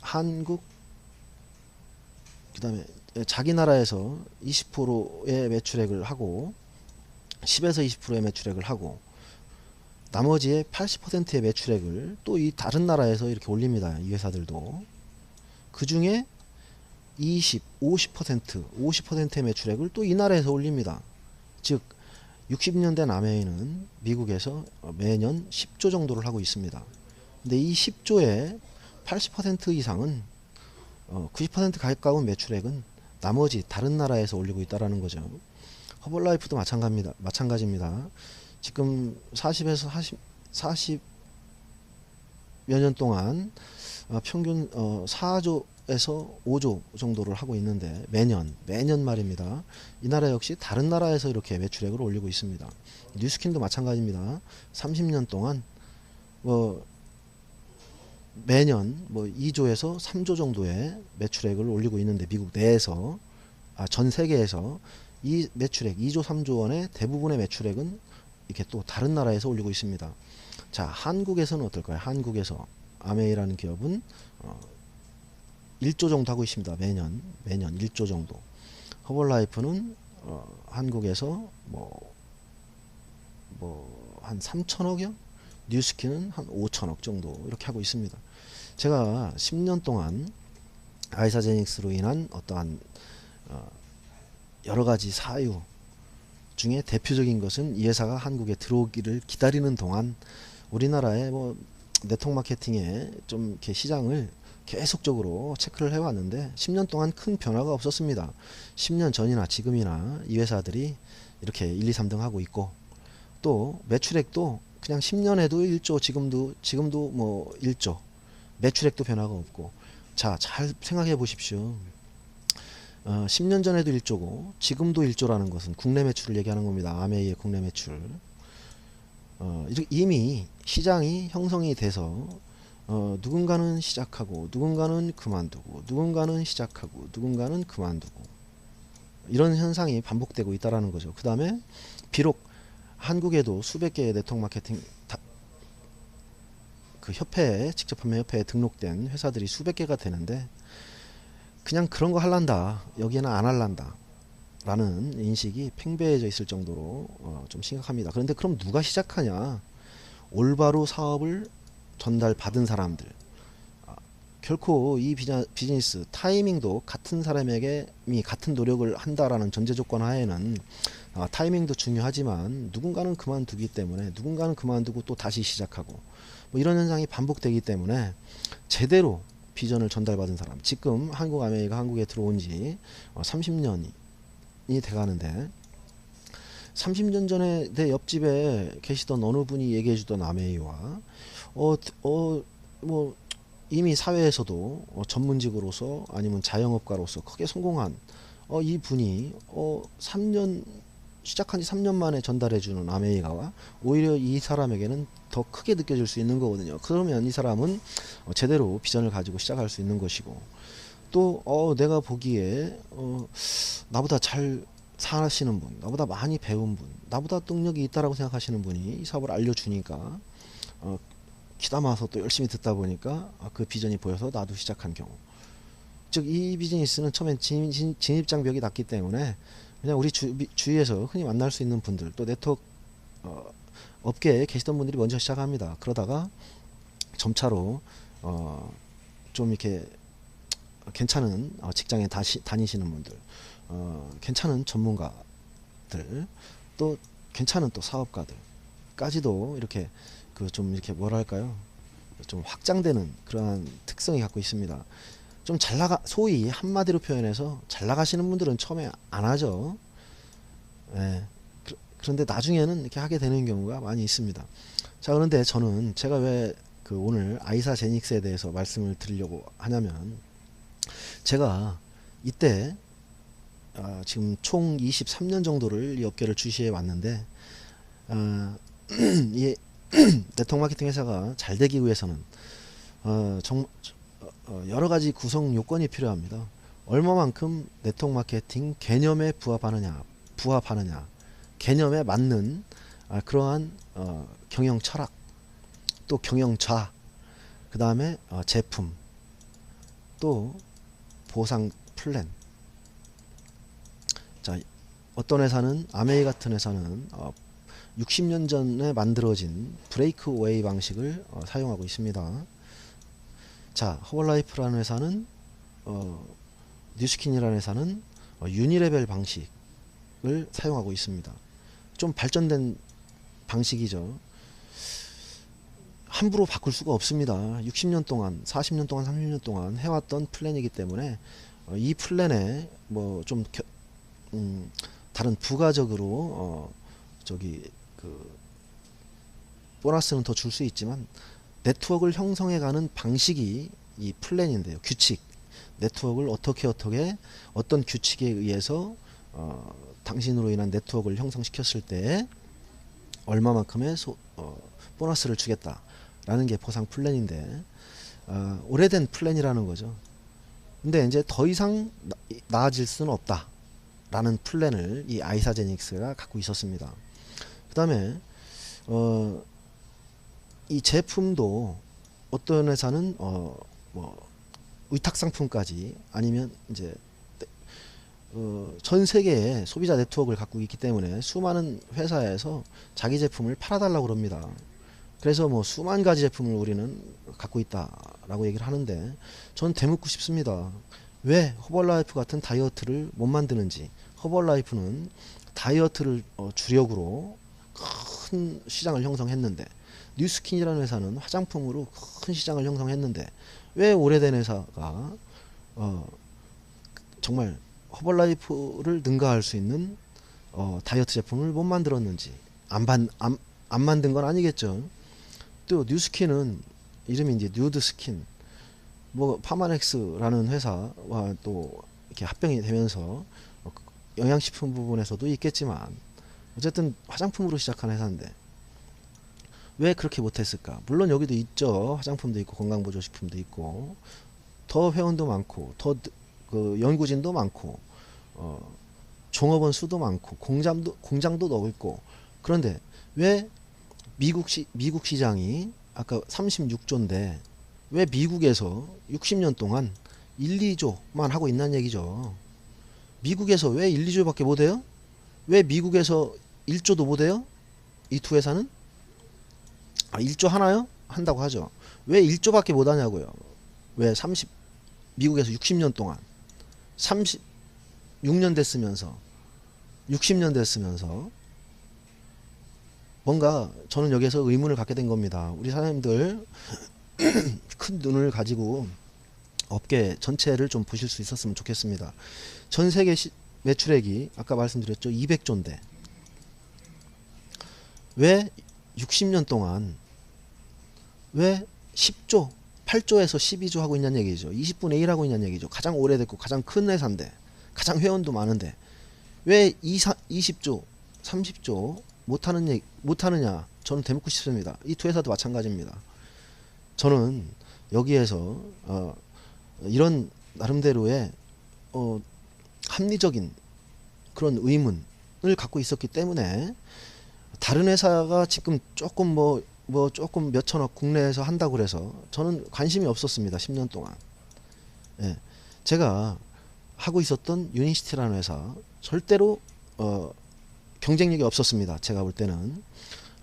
한국, 그 다음에 자기 나라에서 20%의 매출액을 하고 10에서 20%의 매출액을 하고 나머지의 80%의 매출액을 또 이 다른 나라에서 이렇게 올립니다. 이 회사들도. 그 중에 50%의 매출액을 또 이 나라에서 올립니다. 즉 60년 된 아메이는 미국에서 매년 10조 정도를 하고 있습니다. 근데 이 10조의 80% 이상은 90% 가까운 매출액은 나머지 다른 나라에서 올리고 있다라는 거죠. 허벌라이프도 마찬가지입니다. 지금 40여 년 동안 평균 4조에서 5조 정도를 하고 있는데 매년 말입니다. 이 나라 역시 다른 나라에서 이렇게 매출액을 올리고 있습니다. 뉴스킨도 마찬가지입니다. 30년 동안 매년 2조에서 3조 정도의 매출액을 올리고 있는데 미국 내에서, 전 세계에서 이 매출액 2조 3조 원의 대부분의 매출액은 이렇게 또 다른 나라에서 올리고 있습니다. 자, 한국에서는 어떨까요? 한국에서 아메이라는 기업은 1조 정도 하고 있습니다. 매년 1조 정도. 허벌라이프는 한국에서 한 3천억이요? 뉴스킨은 한 5천억 정도 이렇게 하고 있습니다. 제가 10년 동안 아이사제닉스로 인한 어떠한 여러 가지 사유 중에 대표적인 것은 이 회사가 한국에 들어오기를 기다리는 동안 우리나라의 네트워크 마케팅에 좀 이렇게 시장을 계속적으로 체크를 해왔는데 10년 동안 큰 변화가 없었습니다. 10년 전이나 지금이나 이 회사들이 이렇게 1, 2, 3등 하고 있고, 또 매출액도 그냥 10년에도 1조, 지금도 1조, 매출액도 변화가 없고. 자, 잘 생각해 보십시오. 10년 전에도 1조고 지금도 1조라는 것은 국내 매출을 얘기하는 겁니다. 아메이의 국내 매출. 이미 시장이 형성이 돼서 누군가는 시작하고 누군가는 그만두고 누군가는 시작하고 누군가는 그만두고 이런 현상이 반복되고 있다라는 거죠. 그 다음에 비록 한국에도 수백 개의 네트워크 마케팅 그 협회에, 직접 판매 협회에 등록된 회사들이 수백 개가 되는데 그냥 그런 거 할란다, 여기에는 안 할란다 라는 인식이 팽배해져 있을 정도로 좀 심각합니다. 그런데 그럼 누가 시작하냐? 올바로 사업을 전달받은 사람들. 결코 이 비즈니스 타이밍도 같은 사람에게 같은 노력을 한다라는 전제 조건 하에는 타이밍도 중요하지만 누군가는 그만두기 때문에 누군가는 그만두고 또 다시 시작하고 이런 현상이 반복되기 때문에 제대로 비전을 전달받은 사람, 지금 한국 아메이가 한국에 들어온 지 30년이 돼가는데 30년 전에 내 옆집에 계시던 어느 분이 얘기해 주던 아메이와 이미 사회에서도 전문직으로서 아니면 자영업가로서 크게 성공한 이 분이 3년 시작한 지 3년 만에 전달해 주는 아메이가와 오히려 이 사람에게는 더 크게 느껴질 수 있는 거거든요. 그러면 이 사람은 제대로 비전을 가지고 시작할 수 있는 것이고, 또 내가 보기에 나보다 잘 사시는 분, 나보다 많이 배운 분, 나보다 능력이 있다라고 생각하시는 분이 이 사업을 알려주니까 귀담아서 또 열심히 듣다 보니까 그 비전이 보여서 나도 시작한 경우. 즉 이 비즈니스는 처음엔 진입장벽이 낮기 때문에 그냥 우리 주위에서 흔히 만날 수 있는 분들, 또 네트워크 업계에 계시던 분들이 먼저 시작합니다. 그러다가 점차로 좀 이렇게 괜찮은 직장에 다니시는 분들, 괜찮은 전문가들, 또 괜찮은 또 사업가들까지도 이렇게 좀 이렇게 뭐랄까요, 좀 확장되는 그러한 특성이 갖고 있습니다. 좀 소위 한마디로 표현해서 잘 나가시는 분들은 처음에 안 하죠. 예. 그런데 나중에는 이렇게 하게 되는 경우가 많이 있습니다. 자, 그런데 저는 제가 왜 오늘 아이사제닉스에 대해서 말씀을 드리려고 하냐면, 제가 이때 지금 총 23년 정도를 이 업계를 주시해 왔는데 이 네트워크 마케팅 회사가 잘 되기 위해서는 여러 가지 구성 요건이 필요합니다. 얼마만큼 네트워크 마케팅 개념에 부합하느냐, 개념에 맞는 그러한 경영 철학, 또 경영자, 그 다음에 제품, 또 보상 플랜. 자, 어떤 회사는, 아메이 같은 회사는 60년 전에 만들어진 브레이크웨이 방식을 사용하고 있습니다. 자, 허벌라이프라는 회사는 뉴스킨이라는 회사는 유니레벨 방식을 사용하고 있습니다. 좀 발전된 방식이죠. 함부로 바꿀 수가 없습니다. 60년 동안, 40년 동안, 30년 동안 해왔던 플랜이기 때문에 이 플랜에 좀 다른 부가적으로 보너스는 더 줄 수 있지만 네트워크를 형성해가는 방식이 이 플랜인데요. 규칙, 네트워크를 어떻게 어떤 규칙에 의해서 당신으로 인한 네트워크를 형성시켰을 때 얼마만큼의 보너스를 주겠다라는 게 보상 플랜인데 오래된 플랜이라는 거죠. 근데 이제 더 이상 나아질 수는 없다라는 플랜을 이 아이사제닉스가 갖고 있었습니다. 그 다음에 이 제품도 어떤 회사는 뭐 위탁 상품까지 아니면 이제 전 세계의 소비자 네트워크를 갖고 있기 때문에 수많은 회사에서 자기 제품을 팔아달라고 그럽니다. 그래서 뭐 수만 가지 제품을 우리는 갖고 있다라고 얘기를 하는데 저는 되묻고 싶습니다. 왜 허벌라이프 같은 다이어트를 못 만드는지. 허벌라이프는 다이어트를 주력으로 큰 시장을 형성했는데 뉴스킨이라는 회사는 화장품으로 큰 시장을 형성했는데 왜 오래된 회사가 정말 허벌라이프를 능가할 수 있는 다이어트 제품을 못 만들었는지. 안 만든 건 아니겠죠. 또 뉴스킨은 이름이 이제 뉴드스킨, 뭐 파마넥스라는 회사와 또 이렇게 합병이 되면서 영양식품 부분에서도 있겠지만 어쨌든 화장품으로 시작한 회사인데 왜 그렇게 못했을까? 물론 여기도 있죠. 화장품도 있고 건강보조식품도 있고 더 회원도 많고 더 그 연구진도 많고 종업원 수도 많고 공장도 넓고. 그런데 왜 미국 시장이 아까 36조인데 왜 미국에서 60년 동안 1, 2조만 하고 있는 얘기죠. 미국에서 왜 1, 2조밖에 못 해요? 왜 미국에서 1조도 못 해요? 이 두 회사는? 1조 하나요? 한다고 하죠. 왜 1조밖에 못 하냐고요. 왜 미국에서 60년 동안 36년 됐으면서 60년 됐으면서 뭔가 저는 여기에서 의문을 갖게 된 겁니다. 우리 사장님들 큰 눈을 가지고 업계 전체를 좀 보실 수 있었으면 좋겠습니다. 전 세계 매출액이 아까 말씀드렸죠. 200조인데 왜 60년 동안 왜 10조 8조에서 12조 하고 있냐는 얘기죠. 20분의 1 하고 있냐는 얘기죠. 가장 오래됐고 가장 큰 회사인데 가장 회원도 많은데 왜 20조 30조 못하느냐. 저는 되묻고 싶습니다. 이 두 회사도 마찬가지입니다. 저는 여기에서 이런 나름대로의 합리적인 그런 의문을 갖고 있었기 때문에 다른 회사가 지금 조금 뭐 조금 몇천억 국내에서 한다고 그래서 저는 관심이 없었습니다. 10년 동안. 예. 제가 하고 있었던 유니시티라는 회사 절대로 경쟁력이 없었습니다. 제가 볼 때는.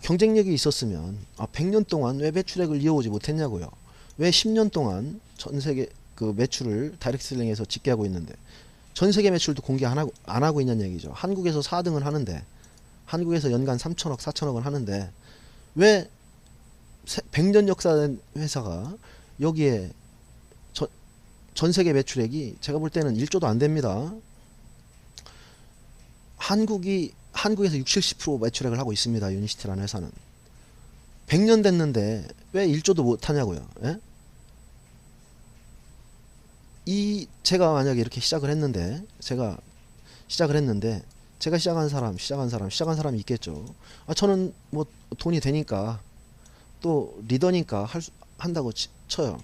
경쟁력이 있었으면 100년 동안 왜 매출액을 이어오지 못했냐고요. 왜 10년 동안 전 세계 그 매출을 다이렉트 셀링에서 집계하고 있는데 전 세계 매출도 공개 안 하고 있는 얘기죠. 한국에서 4등을 하는데 한국에서 연간 3천억 4천억을 하는데 왜 100년 역사된 회사가 여기에 전 세계 매출액이 제가 볼 때는 1조도 안 됩니다. 한국에서 60, 70% 매출액을 하고 있습니다. 유니시티라는 회사는. 100년 됐는데 왜 1조도 못 하냐고요. 예? 제가 만약에 이렇게 시작을 했는데 제가 시작한 사람이 있겠죠. 저는 뭐 돈이 되니까 또 리더니까 한다고 쳐요.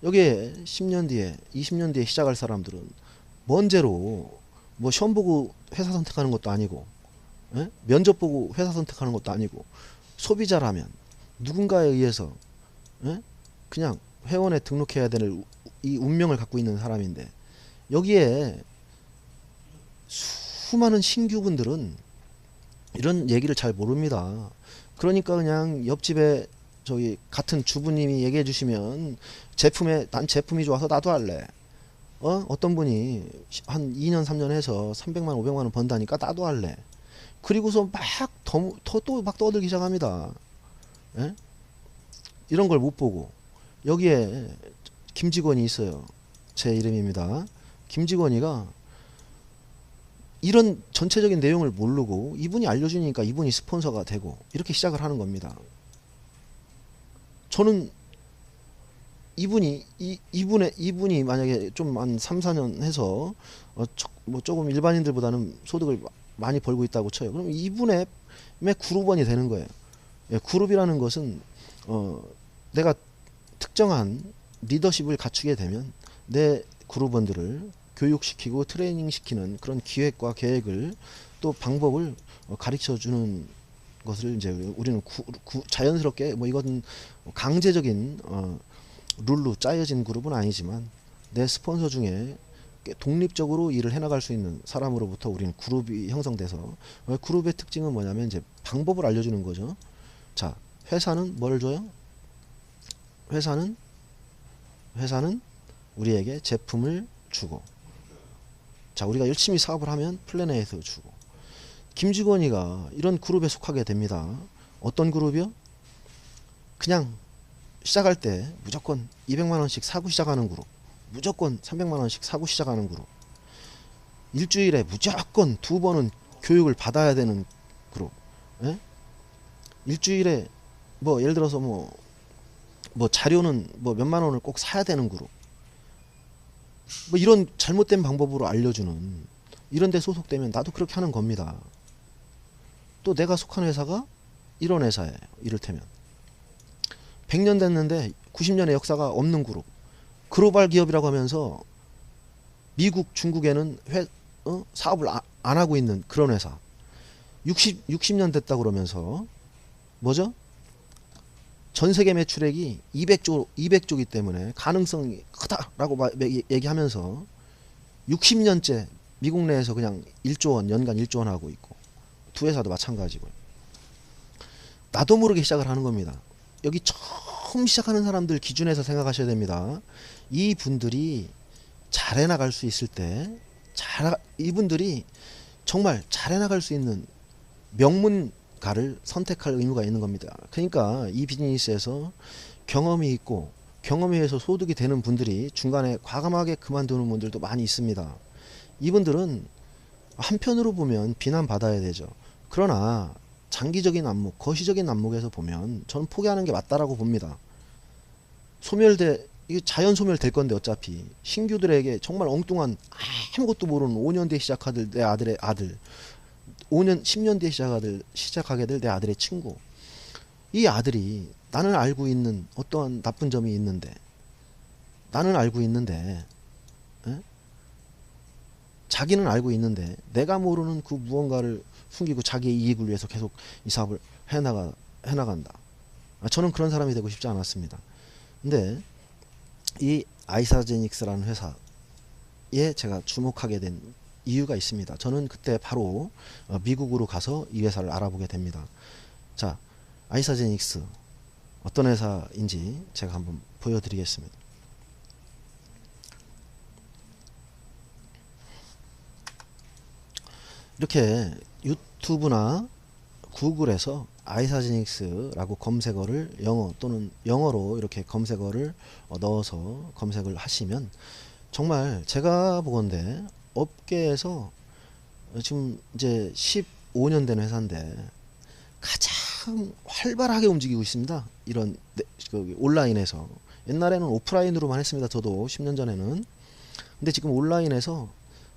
여기에 10년 뒤에 20년 뒤에 시작할 사람들은 먼저로 뭐 시험 보고 회사 선택하는 것도 아니고 면접 보고 회사 선택하는 것도 아니고 소비자라면 누군가에 의해서 그냥 회원에 등록해야 되는 이 운명을 갖고 있는 사람인데 여기에 수많은 신규분들은 이런 얘기를 잘 모릅니다. 그러니까 그냥 옆집에 저기 같은 주부님이 얘기해 주시면 난 제품이 좋아서 나도 할래. 어떤 분이 한 2년 3년 해서 300만 500만 원 번다니까 나도 할래. 그리고서 막 떠들기 시작합니다. 예? 이런 걸 못 보고 여기에 김직원이 있어요. 제 이름입니다. 김직원이가 이런 전체적인 내용을 모르고 이분이 알려주니까 이분이 스폰서가 되고 이렇게 시작을 하는 겁니다. 저는 이분이 만약에 좀 한 3, 4년 해서 뭐 조금 일반인들보다는 소득을 많이 벌고 있다고 쳐요. 그럼 이분의 그룹원이 되는 거예요. 예, 그룹이라는 것은 내가 특정한 리더십을 갖추게 되면 내 그룹원들을 교육시키고 트레이닝시키는 그런 기획과 계획을 또 방법을 가르쳐 주는 것을 이제 우리는 자연스럽게 뭐 이건 강제적인 룰로 짜여진 그룹은 아니지만 내 스폰서 중에 독립적으로 일을 해나갈 수 있는 사람으로부터 우리는 그룹이 형성돼서 그룹의 특징은 뭐냐면 이제 방법을 알려주는 거죠. 자, 회사는 뭘 줘요? 회사는 우리에게 제품을 주고, 자, 우리가 열심히 사업을 하면 플랜 A에서 주고, 김직원이가 이런 그룹에 속하게 됩니다. 어떤 그룹이요? 그냥 시작할 때 무조건 200만원씩 사고 시작하는 그룹, 무조건 300만원씩 사고 시작하는 그룹, 일주일에 무조건 2번은 교육을 받아야 되는 그룹, 예? 일주일에 뭐 예를 들어서 뭐 자료는 뭐 몇만 원을 꼭 사야 되는 그룹, 뭐 이런 잘못된 방법으로 알려주는 이런 데 소속되면 나도 그렇게 하는 겁니다. 또 내가 속한 회사가 이런 회사예요. 이를테면 100년 됐는데 90년의 역사가 없는 그룹, 글로벌 기업이라고 하면서 미국, 중국에는 사업을 안 하고 있는 그런 회사, 60년 됐다 그러면서 뭐죠? 전 세계 매출액이 200조이기 때문에 가능성이 크다라고 얘기하면서 60년째 미국 내에서 그냥 1조 원, 연간 1조 원 하고 있고, 두 회사도 마찬가지고요. 나도 모르게 시작을 하는 겁니다. 여기 처음 시작하는 사람들 기준에서 생각하셔야 됩니다. 이 분들이 잘해 나갈 수 있을 때, 이분들이 정말 잘해 나갈 수 있는 명문가를 선택할 의무가 있는 겁니다. 그러니까 이 비즈니스에서 경험이 있고 경험에 의해서 소득이 되는 분들이 중간에 과감하게 그만두는 분들도 많이 있습니다. 이분들은 한편으로 보면 비난받아야 되죠. 그러나 장기적인 안목, 거시적인 안목에서 보면 저는 포기하는 게 맞다라고 봅니다. 이게 자연 소멸될 건데 어차피 신규들에게 정말 엉뚱한 아무것도 모르는 5년 뒤에 시작하들 내 아들의 아들, 5년 10년 뒤에 시작하게 될 내 아들의 친구, 이 아들이 나는 알고 있는 어떠한 나쁜 점이 있는데, 나는 알고 있는데, 에? 자기는 알고 있는데 내가 모르는 그 무언가를 숨기고 자기의 이익을 위해서 계속 이 사업을 해나간다. 저는 그런 사람이 되고 싶지 않았습니다. 근데 이 아이사제닉스라는 회사에 제가 주목하게 된 이유가 있습니다. 저는 그때 바로 미국으로 가서 이 회사를 알아보게 됩니다. 자, 아이사제닉스 어떤 회사인지 제가 한번 보여드리겠습니다. 이렇게 유튜브나 구글에서 아이사제닉스라고 검색어를 영어 또는 영어로 이렇게 검색어를 넣어서 검색을 하시면 정말 제가 보건대 업계에서 지금 이제 15년 된 회사인데 가장 활발하게 움직이고 있습니다. 이런 온라인에서. 옛날에는 오프라인으로만 했습니다. 저도 10년 전에는. 근데 지금 온라인에서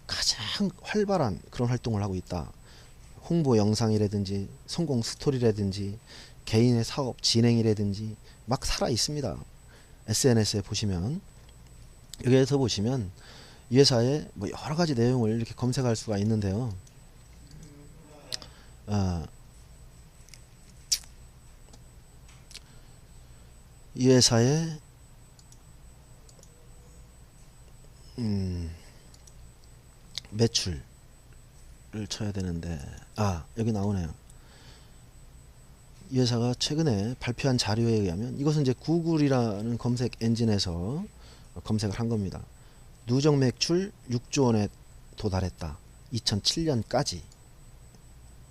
가장 활발한 그런 활동을 하고 있다. 홍보 영상이라든지 성공 스토리라든지 개인의 사업 진행이라든지 막 살아 있습니다. SNS에 보시면, 여기에서 보시면 이 회사의 뭐 여러 가지 내용을 이렇게 검색할 수가 있는데요. 이 회사의 매출을 쳐야 되는데, 여기 나오네요. 이 회사가 최근에 발표한 자료에 의하면, 이것은 이제 구글이라는 검색 엔진에서 검색을 한 겁니다. 누적 매출 6조 원에 도달했다. 2007년까지.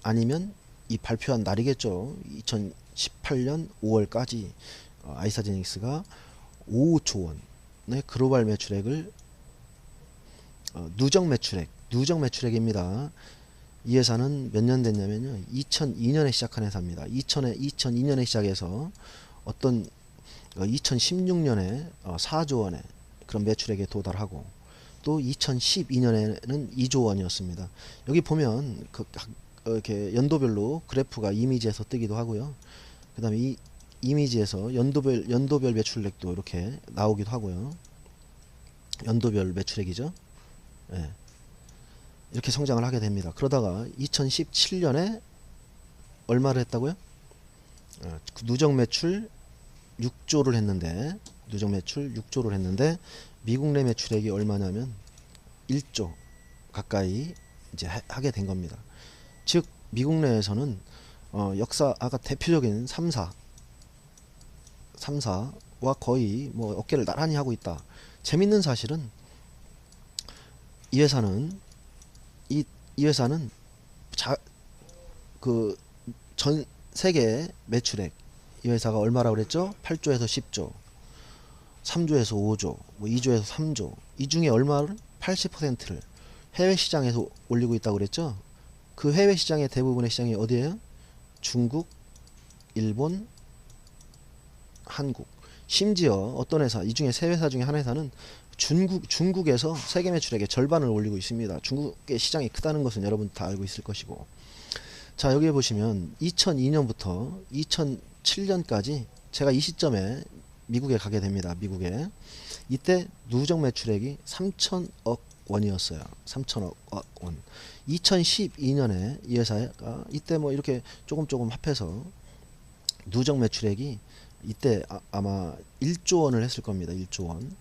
아니면 이 발표한 날이겠죠. 2018년 5월까지 아이사제닉스가 5조 원의 글로벌 매출액을 누적 매출액입니다. 이 회사는 몇 년 됐냐면요, 2002년에 시작한 회사입니다. 2002년에 시작해서 2016년에 4조 원의 그런 매출액에 도달하고, 또 2012년에는 2조 원이었습니다. 여기 보면 이렇게 연도별로 그래프가 이미지에서 뜨기도 하고요. 그 다음에 이 이미지에서 연도별 매출액도 이렇게 나오기도 하고요. 연도별 매출액이죠. 예. 이렇게 성장을 하게 됩니다. 그러다가 2017년에 얼마를 했다고요? 누적 매출 6조를 했는데, 누적 매출 6조를 했는데 미국 내 매출액이 얼마냐면 1조 가까이 이제 하게 된 겁니다. 즉 미국 내에서는 역사 아까 대표적인 3사와 거의 뭐 어깨를 나란히 하고 있다. 재밌는 사실은 이 회사는 이 회사는 그 전 세계 매출액 이 회사가 얼마라고 그랬죠? 8조에서 10조, 3조에서 5조, 뭐 2조에서 3조. 이 중에 얼마를 80%를 해외 시장에서 올리고 있다고 그랬죠? 그 해외 시장의 대부분의 시장이 어디예요? 중국, 일본, 한국. 심지어 어떤 회사, 이 중에 세 회사 중에 한 회사는 중국에서 세계 매출액의 절반을 올리고 있습니다. 중국의 시장이 크다는 것은 여러분 다 알고 있을 것이고. 자, 여기에 보시면 2002년부터 2007년까지 제가 이 시점에 미국에 가게 됩니다. 미국에. 이때 누적 매출액이 3천억 원이었어요. 3천억 원. 2012년에 이 회사가 이때 뭐 이렇게 조금 합해서 누적 매출액이 이때 아마 1조 원을 했을 겁니다. 1조 원.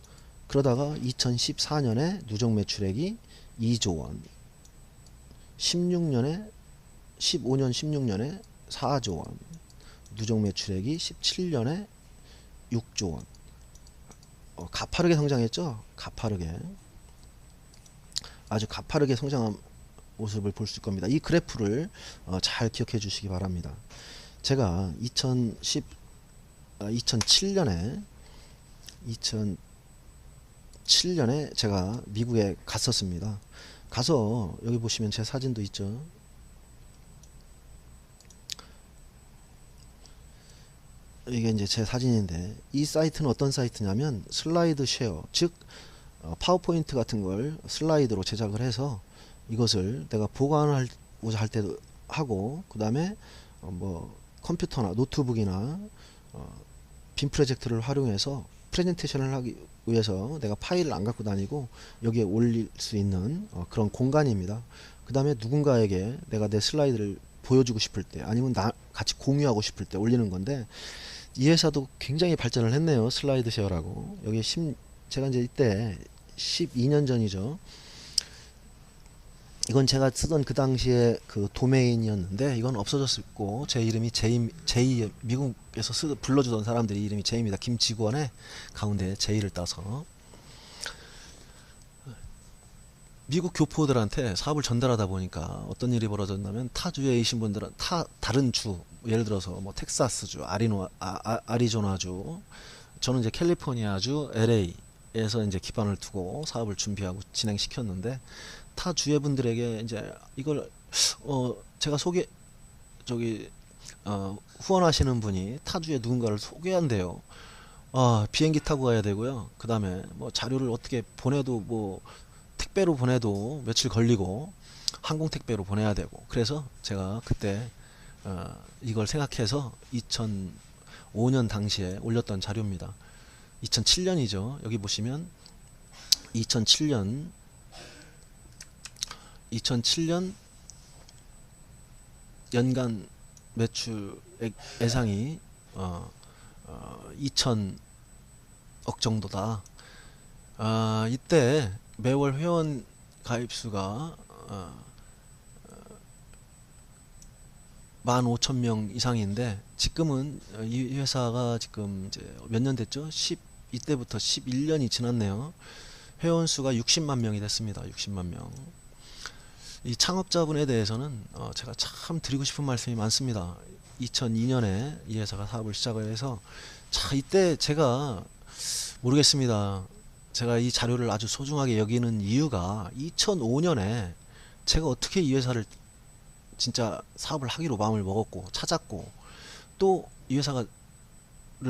그러다가 2014년에 누적 매출액이 2조 원. 15년 16년에 4조 원. 누적 매출액이 17년에 6조 원. 가파르게 성장했죠? 가파르게. 아주 가파르게 성장한 모습을 볼 수 있을 겁니다. 이 그래프를 잘 기억해 주시기 바랍니다. 제가 2007년에 제가 미국에 갔었습니다. 가서 여기 보시면 제 사진도 있죠. 이게 이제 제 사진인데 이 사이트는 어떤 사이트냐면 슬라이드 쉐어, 즉 파워포인트 같은 걸 슬라이드로 제작을 해서 이것을 내가 보관하고자 할 때도 하고, 그 다음에 뭐 컴퓨터나 노트북이나 빔 프로젝트를 활용해서 프레젠테이션을 하기 위해서 내가 파일을 안 갖고 다니고 여기에 올릴 수 있는 그런 공간입니다. 그 다음에 누군가에게 내가 내 슬라이드를 보여주고 싶을 때, 아니면 같이 공유하고 싶을 때 올리는 건데, 이 회사도 굉장히 발전을 했네요. 슬라이드 쉐어라고. 여기 제가 이제 이때 12년 전이죠. 이건 제가 쓰던 그 당시에 그 도메인이었는데 이건 없어졌고, 제 이름이 제이, 미국에서 불러주던 사람들이 이름이 제이입니다. 김직원의 가운데 제이를 따서 미국 교포들한테 사업을 전달하다 보니까 어떤 일이 벌어졌냐면, 타주에 계신 분들은 다른 주, 예를 들어서 뭐 텍사스주, 아리조나주, 저는 이제 캘리포니아주 LA에서 이제 기반을 두고 사업을 준비하고 진행시켰는데, 타 주의 분들에게 이제 이걸 제가 후원하시는 분이 타주에 누군가를 소개한대요. 비행기 타고 가야 되고요. 그 다음에 뭐 자료를 어떻게 보내도 뭐 택배로 보내도 며칠 걸리고 항공 택배로 보내야 되고, 그래서 제가 그때 이걸 생각해서 2005년 당시에 올렸던 자료입니다. 2007년이죠. 여기 보시면 2007년 연간 매출 예상이 2천억 정도다. 이때 매월 회원 가입수가 15,000명 이상인데, 지금은 이 회사가 지금 이제 몇 년 됐죠? 이때부터 11년이 지났네요. 회원 수가 60만 명이 됐습니다. 60만 명. 이 창업자분에 대해서는 제가 참 드리고 싶은 말씀이 많습니다. 2002년에 이 회사가 사업을 시작을 해서, 이때 제가 모르겠습니다. 제가 이 자료를 아주 소중하게 여기는 이유가, 2005년에 제가 어떻게 이 회사를 진짜 사업을 하기로 마음을 먹었고 찾았고, 또 이 회사를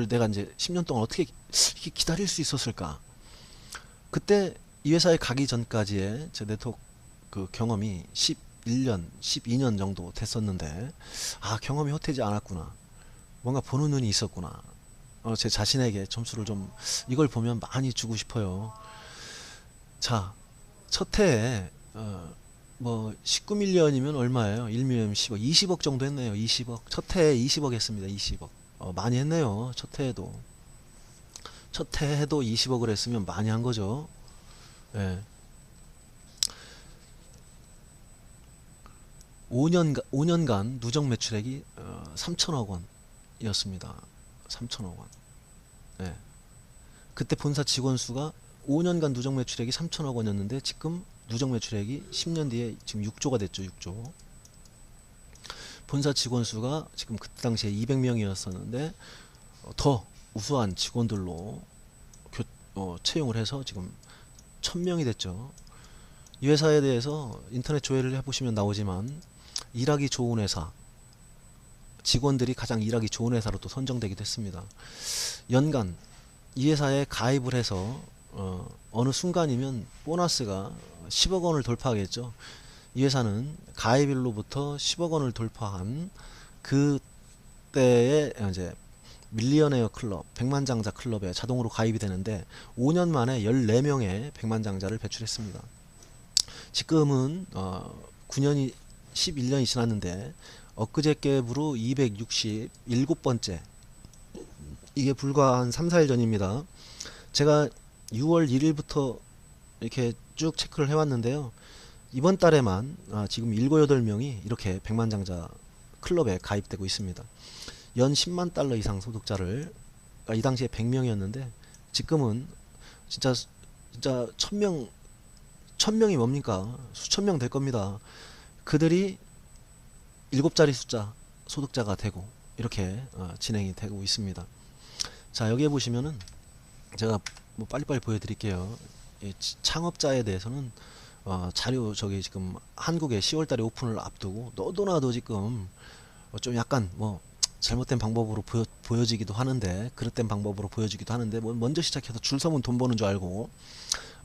내가 이제 10년 동안 어떻게 기다릴 수 있었을까. 그때 이 회사에 가기 전까지의 제 네트워크 그 경험이 11년, 12년 정도 됐었는데, 경험이 헛되지 않았구나. 뭔가 보는 눈이 있었구나. 제 자신에게 점수를 좀, 이걸 보면 많이 주고 싶어요. 자, 첫 해에 뭐 19밀리언이면 얼마예요? 1밀리언 10억, 20억 정도 했네요. 20억. 첫 해에 20억 했습니다. 20억. 많이 했네요. 첫 해에도. 첫 해도 20억을 했으면 많이 한 거죠. 예. 5년간 누적 매출액이 3천억 원이었습니다. 3천억 원. 예. 그때 본사 직원 수가 5년간 누적 매출액이 3천억 원이었는데 지금 누적 매출액이 10년 뒤에 지금 6조가 됐죠. 6조. 본사 직원 수가 지금 그때 당시에 200명이었었는데 더 우수한 직원들로 채용을 해서 지금 1000명이 됐죠. 이 회사에 대해서 인터넷 조회를 해보시면 나오지만 일하기 좋은 회사, 직원들이 가장 일하기 좋은 회사로 또 선정되기도 했습니다. 연간 이 회사에 가입을 해서 어느 순간이면 보너스가 10억 원을 돌파하겠죠. 이 회사는 가입일로부터 10억 원을 돌파한 그때의 이제 밀리어네어 클럽, 백만장자 클럽에 자동으로 가입이 되는데 5년 만에 14명의 백만장자를 배출했습니다. 지금은 9년이 11년이 지났는데 엊그저께부로 267번째, 이게 불과 한 3, 4일 전입니다. 제가 6월 1일부터 이렇게 쭉 체크를 해왔는데요. 이번 달에만 지금 7, 8명이 이렇게 백만장자 클럽에 가입되고 있습니다. 연 10만 달러 이상 소득자를, 이 당시에 100명이었는데 지금은 진짜 1000명이 뭡니까? 수천 명 될 겁니다. 그들이 7자리 숫자 소득자가 되고 이렇게 진행이 되고 있습니다. 자, 여기에 보시면은 제가 뭐 빨리빨리 보여드릴게요. 이 창업자에 대해서는 자료, 저기 지금 한국에 10월달에 오픈을 앞두고 너도나도 지금 좀 약간 뭐 잘못된 방법으로 보여지기도 하는데, 그릇된 방법으로 보여지기도 하는데, 뭐 먼저 시작해서 줄 서면 돈 버는 줄 알고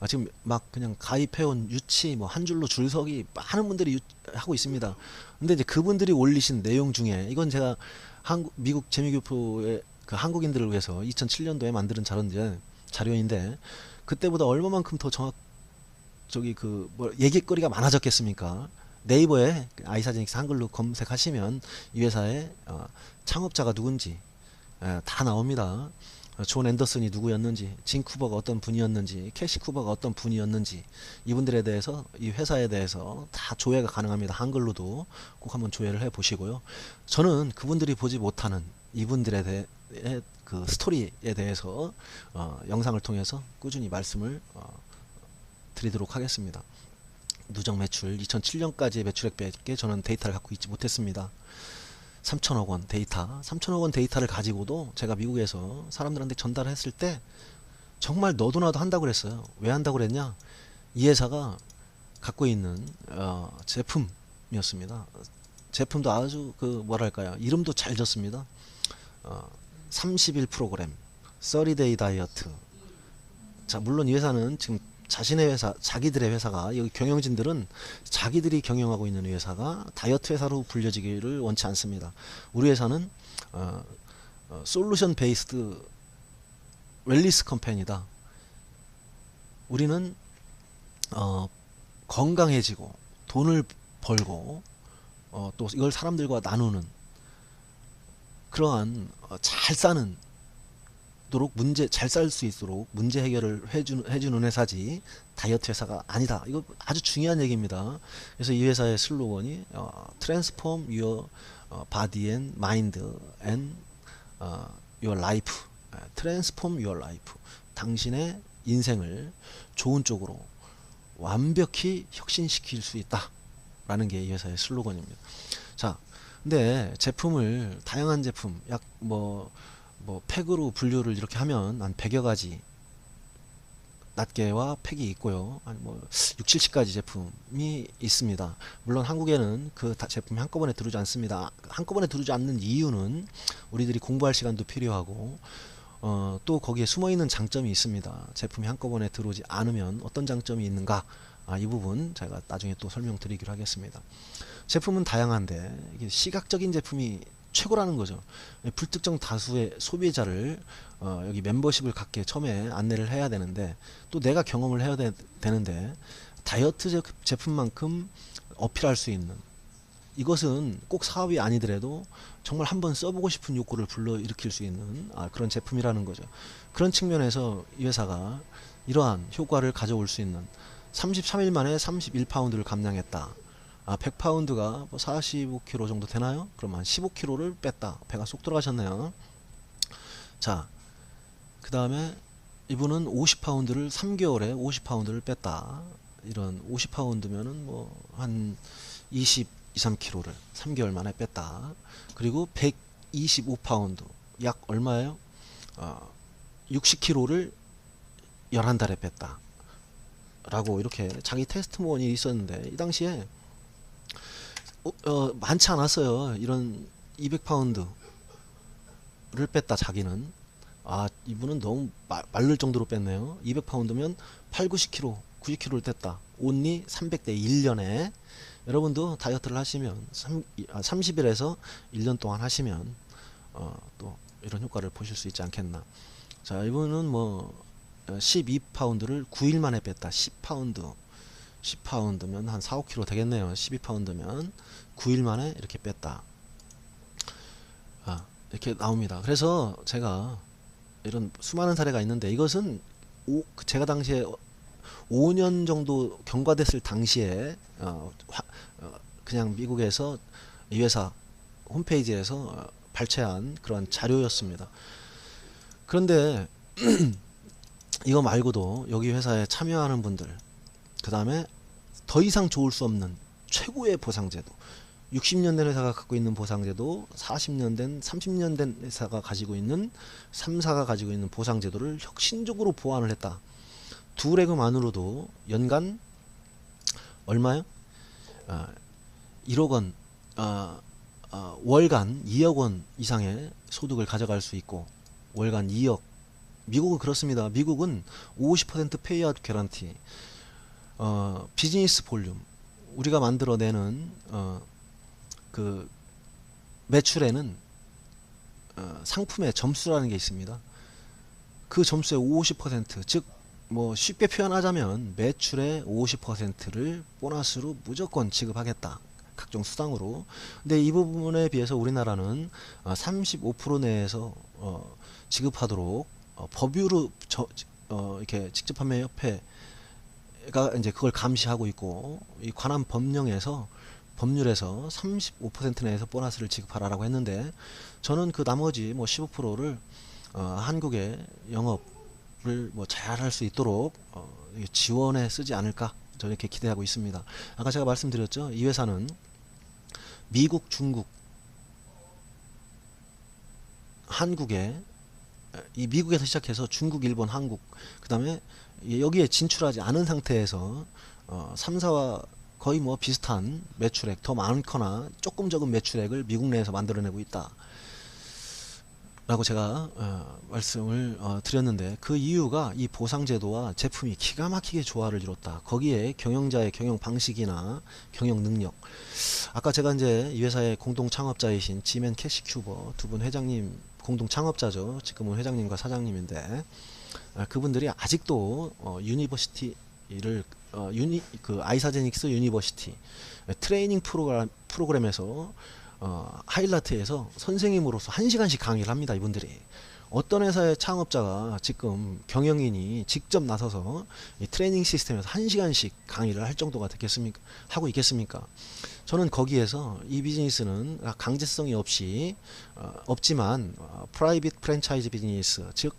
지금 막 그냥 가입해온 유치 뭐 한 줄로 줄서기 많은 분들이 하고 있습니다. 근데 이제 그분들이 올리신 내용 중에, 이건 제가 미국 재미교포의 그 한국인들을 위해서 2007년도에 만드는 자료인데 그때보다 얼마만큼 더 저기 그 뭐 얘기거리가 많아졌겠습니까? 네이버에 아이사제닉스 한글로 검색하시면 이 회사의 창업자가 누군지 다 나옵니다. 존 앤더슨이 누구였는지, 진 쿠버가 어떤 분이었는지, 캐시 쿠버가 어떤 분이었는지, 이분들에 대해서, 이 회사에 대해서 다 조회가 가능합니다. 한글로도 꼭 한번 조회를 해 보시고요. 저는 그분들이 보지 못하는 이분들에 대해 그 스토리에 대해서 영상을 통해서 꾸준히 말씀을 드리도록 하겠습니다. 누적 매출 2007년까지의 매출액밖에 저는 데이터를 갖고 있지 못했습니다. 3천억 원 데이터, 3천억 원 데이터를 가지고도 제가 미국에서 사람들한테 전달했을 때 정말 너도나도 한다고 그랬어요. 왜 한다고 그랬냐? 이 회사가 갖고 있는 제품이었습니다. 제품도 아주 그 뭐랄까요, 이름도 잘 졌습니다. 30일 프로그램, 30day 다이어트. 자, 물론 이 회사는 지금 자신의 회사, 자기들의 회사가, 여기 경영진들은 자기들이 경영하고 있는 회사가 다이어트 회사로 불려지기를 원치 않습니다. 우리 회사는 솔루션 베이스드 웰리스 컴퍼니다. 우리는 건강해지고 돈을 벌고 또 이걸 사람들과 나누는 그러한 잘 사는 도록 잘 살 수 있도록 문제 해결을 해주는 회사지 다이어트 회사가 아니다. 이거 아주 중요한 얘기입니다. 그래서 이 회사의 슬로건이 Transform Your Body and Mind and Your Life. Transform Your Life. 당신의 인생을 좋은 쪽으로 완벽히 혁신시킬 수 있다 라는 게 이 회사의 슬로건입니다. 자, 근데 제품을, 다양한 제품, 뭐 팩으로 분류를 이렇게 하면 한 100여 가지 낱개와 팩이 있고요. 한 뭐 6, 70가지 제품이 있습니다. 물론 한국에는 그 제품이 한꺼번에 들어오지 않습니다. 한꺼번에 들어오지 않는 이유는 우리들이 공부할 시간도 필요하고 또 거기에 숨어있는 장점이 있습니다. 제품이 한꺼번에 들어오지 않으면 어떤 장점이 있는가, 이 부분 제가 나중에 또 설명드리기로 하겠습니다. 제품은 다양한데 이게 시각적인 제품이 최고라는 거죠. 불특정 다수의 소비자를 여기 멤버십을 갖게 처음에 안내를 해야 되는데, 또 내가 경험을 해야 되는데, 다이어트 제품만큼 어필할 수 있는 이것은 꼭 사업이 아니더라도 정말 한번 써보고 싶은 욕구를 불러일으킬 수 있는 그런 제품이라는 거죠. 그런 측면에서 이 회사가 이러한 효과를 가져올 수 있는 33일 만에 31파운드를 감량했다. 100파운드가 뭐 45kg 정도 되나요? 그럼 한 15kg를 뺐다. 배가 쏙 들어가셨네요. 자, 그 다음에 이분은 50파운드를 3개월에 50파운드를 뺐다. 이런 50파운드면은 뭐 한 20, 23kg를 3개월 만에 뺐다. 그리고 125파운드 약 얼마예요? 60kg를 11달에 뺐다. 라고 이렇게 자기 테스트몬이 있었는데 이 당시에 많지 않았어요. 이런 200파운드를 뺐다 자기는. 이분은 너무 마를 정도로 뺐네요. 200파운드면 8, 90kg, 90kg를 뺐다. 온리 300대 1년에 여러분도 다이어트를 하시면 30일에서 1년 동안 하시면 또 이런 효과를 보실 수 있지 않겠나. 자, 이분은 뭐 12파운드를 9일 만에 뺐다. 10파운드면 한 4, 5kg 되겠네요. 12파운드면 9일 만에 이렇게 뺐다. 이렇게 나옵니다. 그래서 제가 이런 수많은 사례가 있는데 이것은 제가 당시에 5년 정도 경과됐을 당시에 그냥 미국에서 이 회사 홈페이지에서 발췌한 그런 자료였습니다. 그런데 이거 말고도 여기 회사에 참여하는 분들, 그 다음에 더 이상 좋을 수 없는 최고의 보상제도, 60년 된 회사가 갖고 있는 보상제도, 40년 된 30년 된 회사가 가지고 있는 3사가 가지고 있는 보상제도를 혁신적으로 보완을 했다. 두 레그만으로도 연간 얼마요? 1억 원, 월간 2억 원 이상의 소득을 가져갈 수 있고, 월간 2억. 미국은 그렇습니다. 미국은 50% 페이아웃 개런티, 비즈니스 볼륨, 우리가 만들어내는 그 매출에는 상품의 점수라는 게 있습니다. 그 점수의 50%, 즉 뭐 쉽게 표현하자면 매출의 50%를 보너스로 무조건 지급하겠다. 각종 수당으로. 근데 이 부분에 비해서 우리나라는 35% 내에서 지급하도록 법유로 이렇게 직접 판매 협회가 이제 그걸 감시하고 있고, 이 관한 법령에서 법률에서 35% 내에서 보너스를 지급하라고 했는데, 저는 그 나머지 뭐 15%를 한국의 영업을 뭐 잘할 수 있도록 지원에 쓰지 않을까, 저는 이렇게 기대하고 있습니다. 아까 제가 말씀드렸죠. 이 회사는 미국, 중국, 한국에, 이 미국에서 시작해서 중국, 일본, 한국, 그 다음에 여기에 진출하지 않은 상태에서 3사와 거의 뭐 비슷한 매출액, 더 많거나 조금 적은 매출액을 미국 내에서 만들어내고 있다 라고 제가 말씀을 드렸는데, 그 이유가 이 보상제도와 제품이 기가 막히게 조화를 이뤘다. 거기에 경영자의 경영 방식이나 경영 능력, 아까 제가 이제 이 회사의 공동 창업자이신 지맨 캐시큐버 두 분 회장님, 공동 창업자죠. 지금은 회장님과 사장님인데, 그분들이 아직도 유니버시티를 그 아이사제닉스 유니버시티 트레이닝 프로그램에서 하이라이트에서 선생님으로서 1시간씩 강의를 합니다. 이분들이 어떤 회사의 창업자가 지금 경영인이 직접 나서서 이 트레이닝 시스템에서 1시간씩 강의를 할 정도가 되겠습니까? 하고 있겠습니까? 저는 거기에서 이 비즈니스는 강제성이 없지만 프라이빗 프랜차이즈 비즈니스, 즉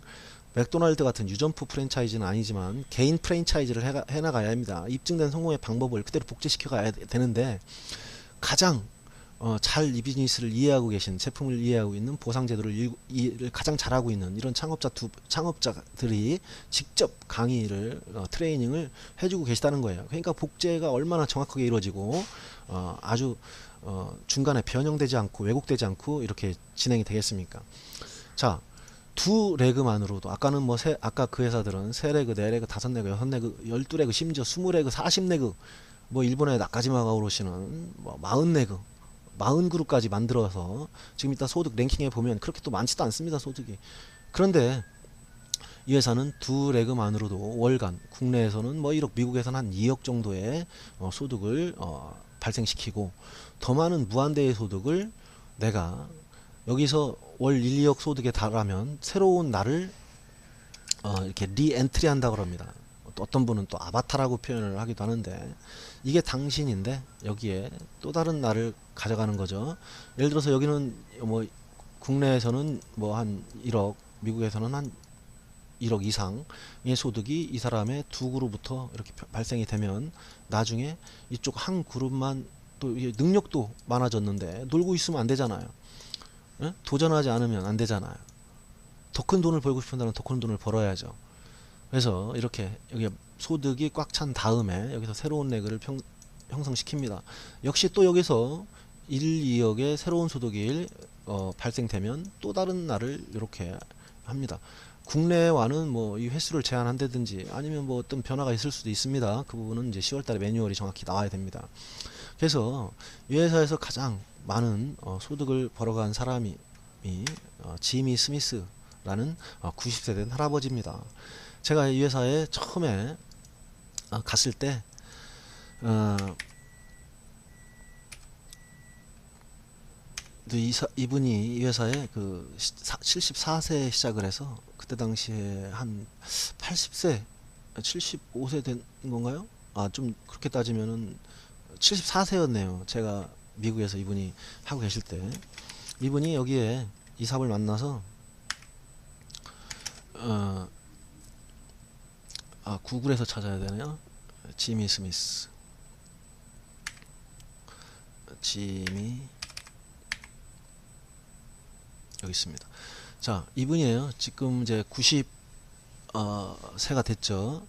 맥도날드 같은 유점프 프랜차이즈는 아니지만 개인 프랜차이즈를 해나가야 합니다. 입증된 성공의 방법을 그대로 복제시켜 가야 되는데, 가장 잘 이 비즈니스를 이해하고 계신, 제품을 이해하고 있는, 보상제도를 가장 잘하고 있는 이런 창업자들이 직접 강의를 트레이닝을 해주고 계시다는 거예요. 그러니까 복제가 얼마나 정확하게 이루어지고 아주 중간에 변형되지 않고 왜곡되지 않고 이렇게 진행이 되겠습니까? 자, 두 레그만으로도, 아까는 뭐 아까 그 회사들은 3레그, 4레그, 5레그, 6레그, 12레그, 심지어 20레그, 40레그, 뭐 일본의 나카지마가 오르시는 뭐 40레그, 40그룹까지 만들어서 지금 이따 소득 랭킹에 보면 그렇게 또 많지도 않습니다, 소득이. 그런데 이 회사는 두 레그만으로도 월간 국내에서는 뭐 1억, 미국에서는 한 2억 정도의 소득을 발생시키고 더 많은 무한대의 소득을 내가 여기서 월 1, 2억 소득에 달하면 새로운 나를 이렇게 리엔트리 한다고 합니다. 또 어떤 분은 또 아바타라고 표현을 하기도 하는데 이게 당신인데 여기에 또 다른 나를 가져가는 거죠. 예를 들어서 여기는 뭐 국내에서는 뭐 한 1억, 미국에서는 한 1억 이상의 소득이 이 사람의 두 그룹부터 이렇게 발생이 되면 나중에 이쪽 한 그룹만 또 이게 능력도 많아졌는데 놀고 있으면 안 되잖아요. 예? 도전하지 않으면 안 되잖아요. 더 큰 돈을 벌고 싶은다면 더 큰 돈을 벌어야죠. 그래서 이렇게 여기 소득이 꽉 찬 다음에 여기서 새로운 레그를 형성시킵니다. 역시 또 여기서 1, 2억의 새로운 소득이 발생되면 또 다른 날을 이렇게 합니다. 국내와는 뭐 이 횟수를 제한한다든지 아니면 뭐 어떤 변화가 있을 수도 있습니다. 그 부분은 이제 10월달에 매뉴얼이 정확히 나와야 됩니다. 그래서 이 회사에서 가장 많은 소득을 벌어간 사람이 지미 스미스라는 90세 된 할아버지입니다. 제가 이 회사에 처음에 갔을 때 이분이 이 회사에 그 74세에 시작을 해서 그때 당시에 한 80세 75세 된 건가요? 좀 그렇게 따지면은 74세였네요. 제가 미국에서 이분이 하고 계실 때 이분이 여기에 이 사업을 만나서 구글에서 찾아야 되나요? 지미 스미스, 지미 여기 있습니다. 자, 이분이에요. 지금 이제 90세가 됐죠.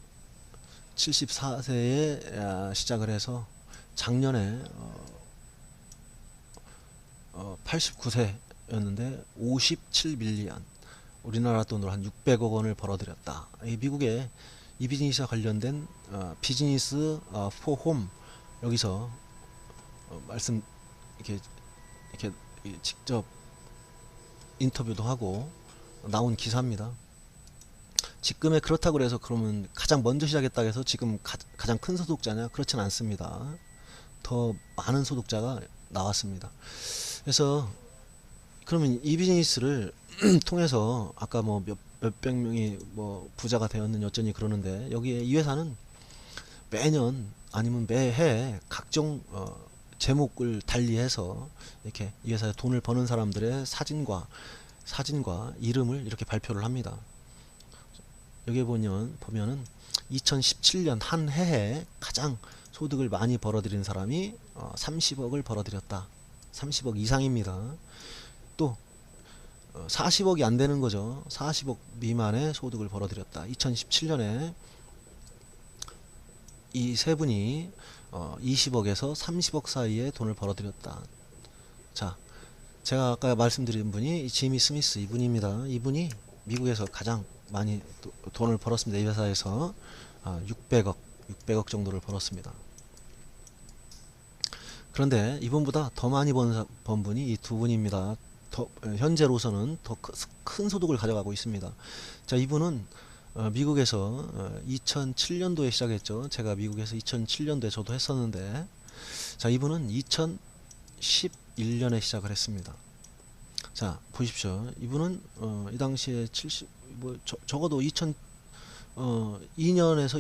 74세에 시작을 해서 작년에 89세였는데 57밀리언 우리나라 돈으로 한 600억 원을 벌어들였다. 이 미국의 이 비즈니스와 관련된 비즈니스 포홈 여기서 말씀 이렇게 직접 인터뷰도 하고 나온 기사입니다. 지금에 그렇다고 그래서 그러면 가장 먼저 시작했다고 해서 지금 가장 큰 소득자냐? 그렇진 않습니다. 더 많은 소득자가 나왔습니다. 그래서 그러면 이 비즈니스를 통해서 아까 뭐 몇백 명이 뭐 부자가 되었느니 어쩌니 그러는데 여기에 이 회사는 매년 아니면 매해 각종 제목을 달리해서 이렇게 이 회사에 돈을 버는 사람들의 사진과 이름을 이렇게 발표를 합니다. 여기에 보면은 2017년 한 해에 가장 소득을 많이 벌어들인 사람이 30억을 벌어들였다. 30억 이상입니다. 또 40억이 안 되는 거죠. 40억 미만의 소득을 벌어들였다. 2017년에 이 세 분이 20억에서 30억 사이에 돈을 벌어들였다. 자, 제가 아까 말씀드린 분이 지미 스미스 이분입니다. 이분이 미국에서 가장 많이 돈을 벌었습니다. 이 회사에서 600억 정도를 벌었습니다. 그런데 이분보다 더 많이 번 분이 이 두 분입니다. 현재로서는 더 큰 소득을 가져가고 있습니다. 자, 이분은 미국에서 2007년도에 시작했죠. 제가 미국에서 2007년도에 저도 했었는데, 자, 이분은 2011년에 시작을 했습니다. 자, 보십시오. 이분은 이 당시에 적어도 2002년에서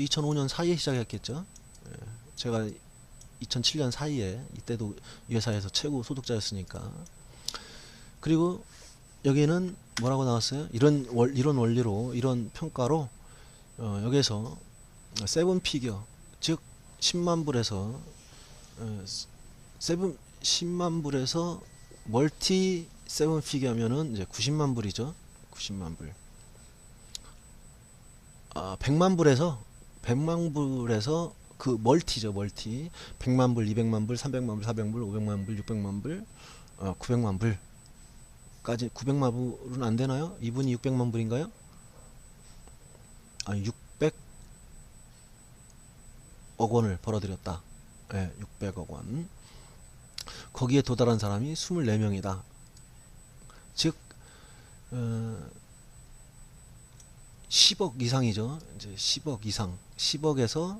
2005년 사이에 시작했겠죠. 제가 2007년 사이에 이때도 이 회사에서 최고 소득자였으니까. 그리고 여기는 뭐라고 나왔어요? 이런 원리로 이런 평가로 여기에서 세븐 피겨 즉 10만 불에서 10만 불에서 멀티 세븐 피겨면은 이제 90만 불이죠. 90만 불. 100만 불에서 그 멀티죠. 멀티 100만 불, 200만 불, 300만 불, 400만 불, 500만 불, 600만 불, 900만 불 까지. 900만 불은 안 되나요? 이분이 600만 불인가요? 600억 원을 벌어들였다. 네, 600억 원. 거기에 도달한 사람이 24명이다. 즉 10억 이상이죠. 이제 10억 이상. 10억에서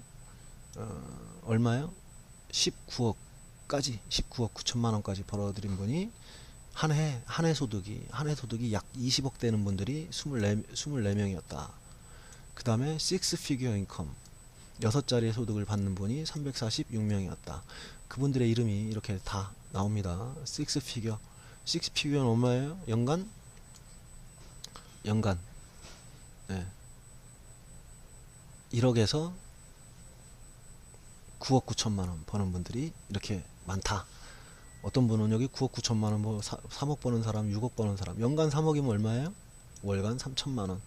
얼마요? 19억 19억 9천만 원까지 벌어들인 분이 한 해 소득이 약 20억 되는 분들이 24명이었다. 그 다음에 6피규어 인컴 6자리의 소득을 받는 분이 346명이었다. 그분들의 이름이 이렇게 다 나옵니다. 6피규어는 얼마예요? 연간 네. 1억에서 9억 9천만 원 버는 분들이 이렇게 많다. 어떤 분은 여기 9억 9천만 원, 뭐 3억 버는 사람, 6억 버는 사람. 연간 3억이면 얼마예요? 월간 3천만 원.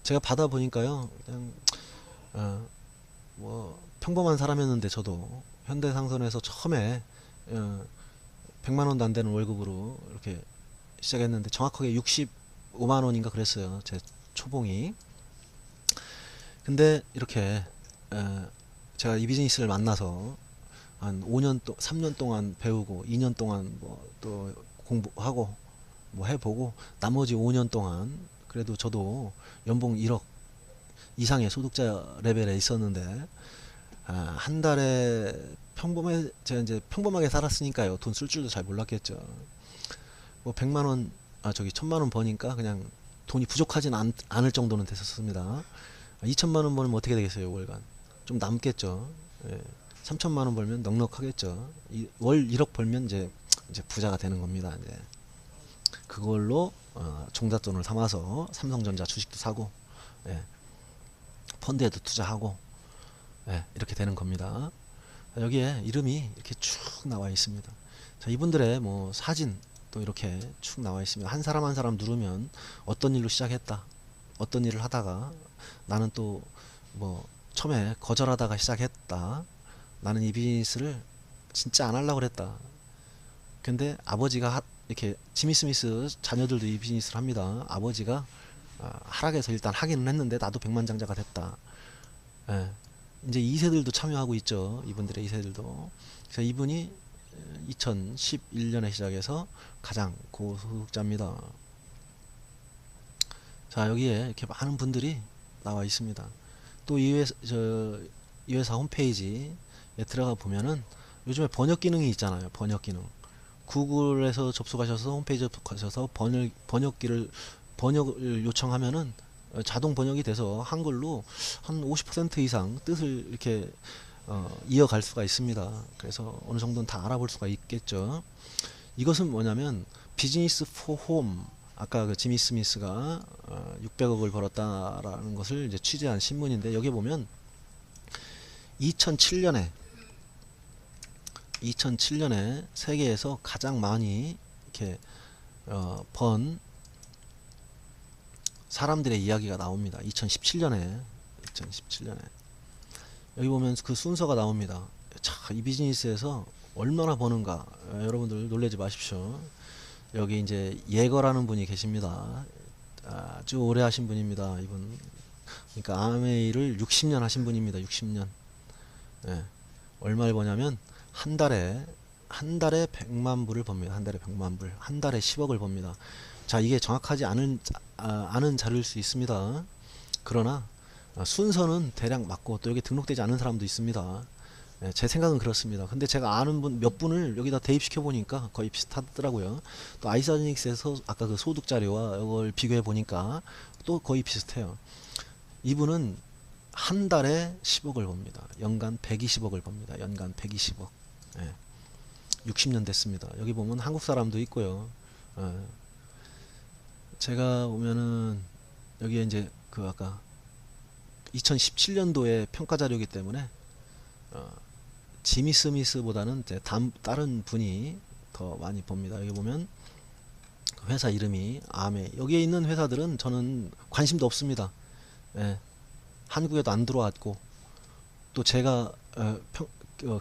제가 받아 보니까요, 그냥 뭐 평범한 사람이었는데 저도 현대상선에서 처음에 100만 원도 안 되는 월급으로 이렇게 시작했는데 정확하게 65만 원인가 그랬어요. 제 초봉이. 근데 이렇게 제가 이 비즈니스를 만나서 한 3년 동안 배우고 2년 동안 뭐 또 공부하고 뭐 해보고 나머지 5년 동안 그래도 저도 연봉 1억 이상의 소득자 레벨에 있었는데 한 달에 제가 이제 평범하게 살았으니까요. 돈 쓸 줄도 잘 몰랐겠죠. 뭐 100만 원, 1000만 원 버니까 그냥 돈이 부족하진 않을 정도는 됐었습니다. 2천만 원 벌면 어떻게 되겠어요, 월간? 좀 남겠죠. 예. 3천만 원 벌면 넉넉하겠죠. 월 1억 벌면 이제 부자가 되는 겁니다. 이제 그걸로 종잣돈을 삼아서 삼성전자 주식도 사고, 예. 펀드에도 투자하고, 예. 이렇게 되는 겁니다. 여기에 이름이 이렇게 쭉 나와 있습니다. 자, 이분들의 뭐 사진 또 이렇게 쭉 나와 있습니다. 한 사람 한 사람 누르면 어떤 일로 시작했다, 어떤 일을 하다가 나는 또 뭐 처음에 거절하다가 시작했다, 나는 이 비즈니스를 진짜 안 하려고 그랬다. 근데 아버지가 이렇게 지미 스미스 자녀들도 이 비즈니스를 합니다. 아버지가 하락해서 일단 하기는 했는데 나도 백만장자가 됐다. 예. 이제 2세들도 참여하고 있죠. 이분들의 2세들도. 그래서 이분이 2011년에 시작해서 가장 고소득자입니다. 자, 여기에 이렇게 많은 분들이 나와 있습니다. 또 이 회사 홈페이지에 들어가 보면은 요즘에 번역 기능이 있잖아요. 번역 기능. 구글에서 접속하셔서 홈페이지에 가셔서 번역을 요청하면은 자동 번역이 돼서 한글로 한 50% 이상 뜻을 이렇게 이어갈 수가 있습니다. 그래서 어느 정도는 다 알아볼 수가 있겠죠. 이것은 뭐냐면 비즈니스 포 홈, 아까 그 지미 스미스가 600억을 벌었다라는 것을 이제 취재한 신문인데, 여기 보면 2007년에 세계에서 가장 많이 이렇게 번 사람들의 이야기가 나옵니다. 2017년에 여기 보면 그 순서가 나옵니다. 자, 이 비즈니스에서 얼마나 버는가, 여러분들 놀라지 마십시오. 여기 이제 예거라는 분이 계십니다. 아주 오래 하신 분입니다. 이분. 그러니까 아메이를 60년 하신 분입니다. 60년. 예. 얼마를 버냐면 한 달에 100만 불을 법니다. 한 달에 100만 불. 한 달에 10억을 법니다. 자, 이게 정확하지 않은 자료일 수 있습니다. 그러나 순서는 대략 맞고, 또 여기 등록되지 않은 사람도 있습니다. 예, 제 생각은 그렇습니다. 근데 제가 아는 몇 분을 여기다 대입시켜 보니까 거의 비슷하더라고요. 또 아이사닉스에서 아까 그 소득 자료와 이걸 비교해 보니까 또 거의 비슷해요. 이분은 한 달에 10억을 법니다. 연간 120억을 법니다. 연간 120억. 예. 60년 됐습니다. 여기 보면 한국 사람도 있고요. 제가 보면은 여기에 이제 그 아까 2017년도에 평가 자료이기 때문에 지미 스미스보다는 이제 다른 분이 더 많이 봅니다. 여기 보면 회사 이름이 아메. 여기에 있는 회사들은 저는 관심도 없습니다. 예. 한국에도 안 들어왔고, 또 제가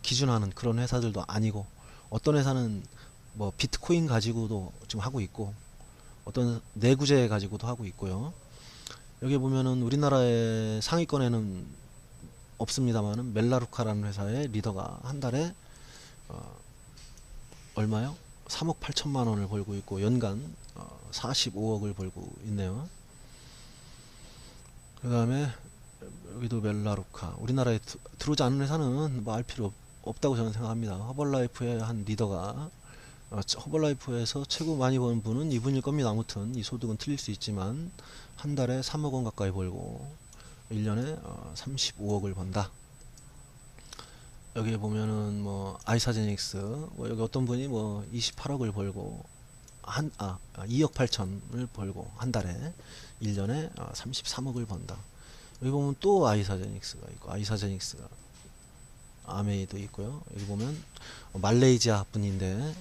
기준하는 그런 회사들도 아니고, 어떤 회사는 뭐 비트코인 가지고도 지금 하고 있고, 어떤 내구재 가지고도 하고 있고요. 여기 보면은 우리나라의 상위권에는 없습니다만은 멜라루카라는 회사의 리더가 한 달에 얼마요? 3억 8천만 원을 벌고 있고 연간 45억을 벌고 있네요. 그 다음에 여기도 멜라루카. 우리나라에 들어오지 않은 회사는 뭐 알 필요 없다고 저는 생각합니다. 허벌라이프의 한 리더가 허벌라이프에서 최고 많이 버는 분은 이분일 겁니다. 아무튼 이 소득은 틀릴 수 있지만 한 달에 3억 원 가까이 벌고 1년에 35억을 번다. 여기에 보면은 뭐 아이사제닉스 뭐 여기 어떤 분이 뭐 28억을 벌고 2억 8천을 벌고 한 달에 1년에 33억을 번다. 여기 보면 또 아이사제닉스가 있고 아이사제닉스가 아메이도 있고요. 여기 보면 말레이시아 분인데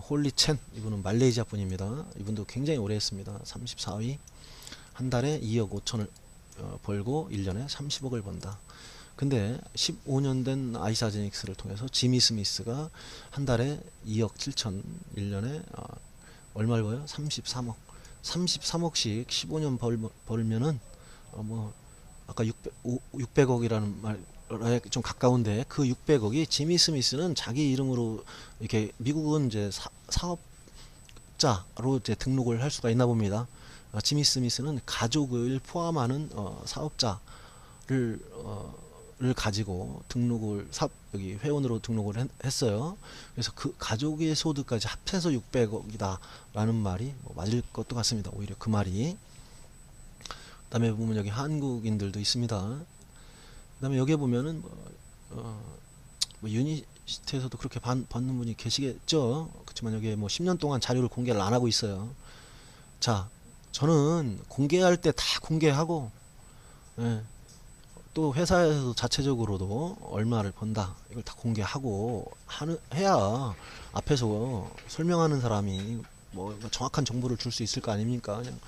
홀리첸 이분은 말레이시아 분입니다. 이분도 굉장히 오래 했습니다. 34위 한 달에 2억 5천을 벌고 1년에 30억을 번다. 근데 15년 된 아이사제닉스를 통해서 지미 스미스가 한 달에 2억 7천 1년에 얼마를 벌어요? 33억 33억씩 15년 벌면은 뭐 아까 600억이라는 말에 좀 가까운데 그 600억이 지미 스미스는 자기 이름으로 이렇게 미국은 이제 사업자로 이제 등록을 할 수가 있나 봅니다. 지미 스미스는 가족을 포함하는 사업자를 를 가지고 등록을 여기 회원으로 등록을 했어요. 그래서 그 가족의 소득까지 합해서 600억이다 라는 말이 뭐 맞을 것도 같습니다. 오히려 그 말이. 그 다음에 보면 여기 한국인들도 있습니다. 그 다음에 여기에 보면은 뭐 유니시티에서도 그렇게 받는 분이 계시겠죠. 그렇지만 여기에 뭐 10년 동안 자료를 공개를 안 하고 있어요. 자, 저는 공개할 때 다 공개하고, 예. 또 회사에서도 자체적으로도 얼마를 번다 이걸 다 공개하고 해야 앞에서 설명하는 사람이 뭐 정확한 정보를 줄 수 있을 거 아닙니까? 그냥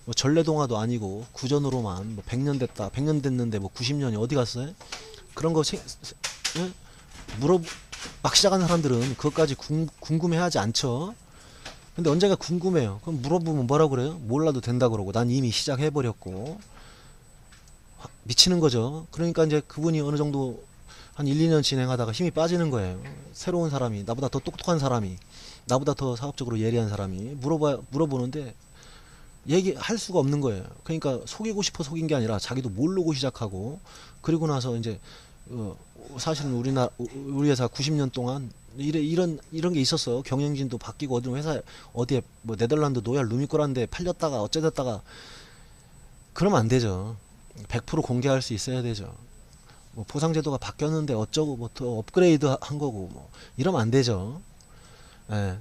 뭐 전래동화도 아니고 구전으로만 뭐 100년 됐다 100년 됐는데 뭐 90년이 어디 갔어요? 그런 거 예? 막 시작하는 사람들은 그것까지 궁금해하지 않죠. 근데 언젠가 궁금해요. 그럼 물어보면 뭐라고 그래요? 몰라도 된다 그러고 난 이미 시작해버렸고 미치는 거죠. 그러니까 이제 그분이 어느 정도 한 1, 2년 진행하다가 힘이 빠지는 거예요. 새로운 사람이, 나보다 더 똑똑한 사람이, 나보다 더 사업적으로 예리한 사람이 물어보는데 얘기할 수가 없는 거예요. 그러니까 속이고 싶어 속인 게 아니라 자기도 모르고 시작하고 그리고 나서 이제 사실은 우리 회사 90년 동안 이런 게 있었어. 경영진도 바뀌고 어디에 뭐 네덜란드 노얄 루미코란데 팔렸다가 어쩌됐다가 그러면 안 되죠. 100% 공개할 수 있어야 되죠. 뭐 보상제도가 바뀌었는데 어쩌고 뭐 더 업그레이드 한 거고 뭐 이러면 안 되죠. 예.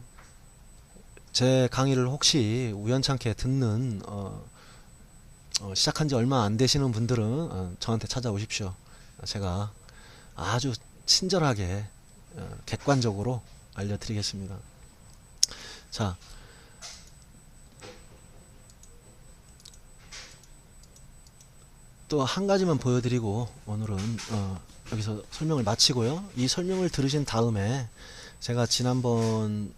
제 강의를 혹시 우연찮게 듣는 시작한 지 얼마 안 되시는 분들은 저한테 찾아오십시오. 제가 아주 친절하게 객관적으로 알려드리겠습니다. 자, 또 한 가지만 보여드리고 오늘은 여기서 설명을 마치고요. 이 설명을 들으신 다음에 제가 지난번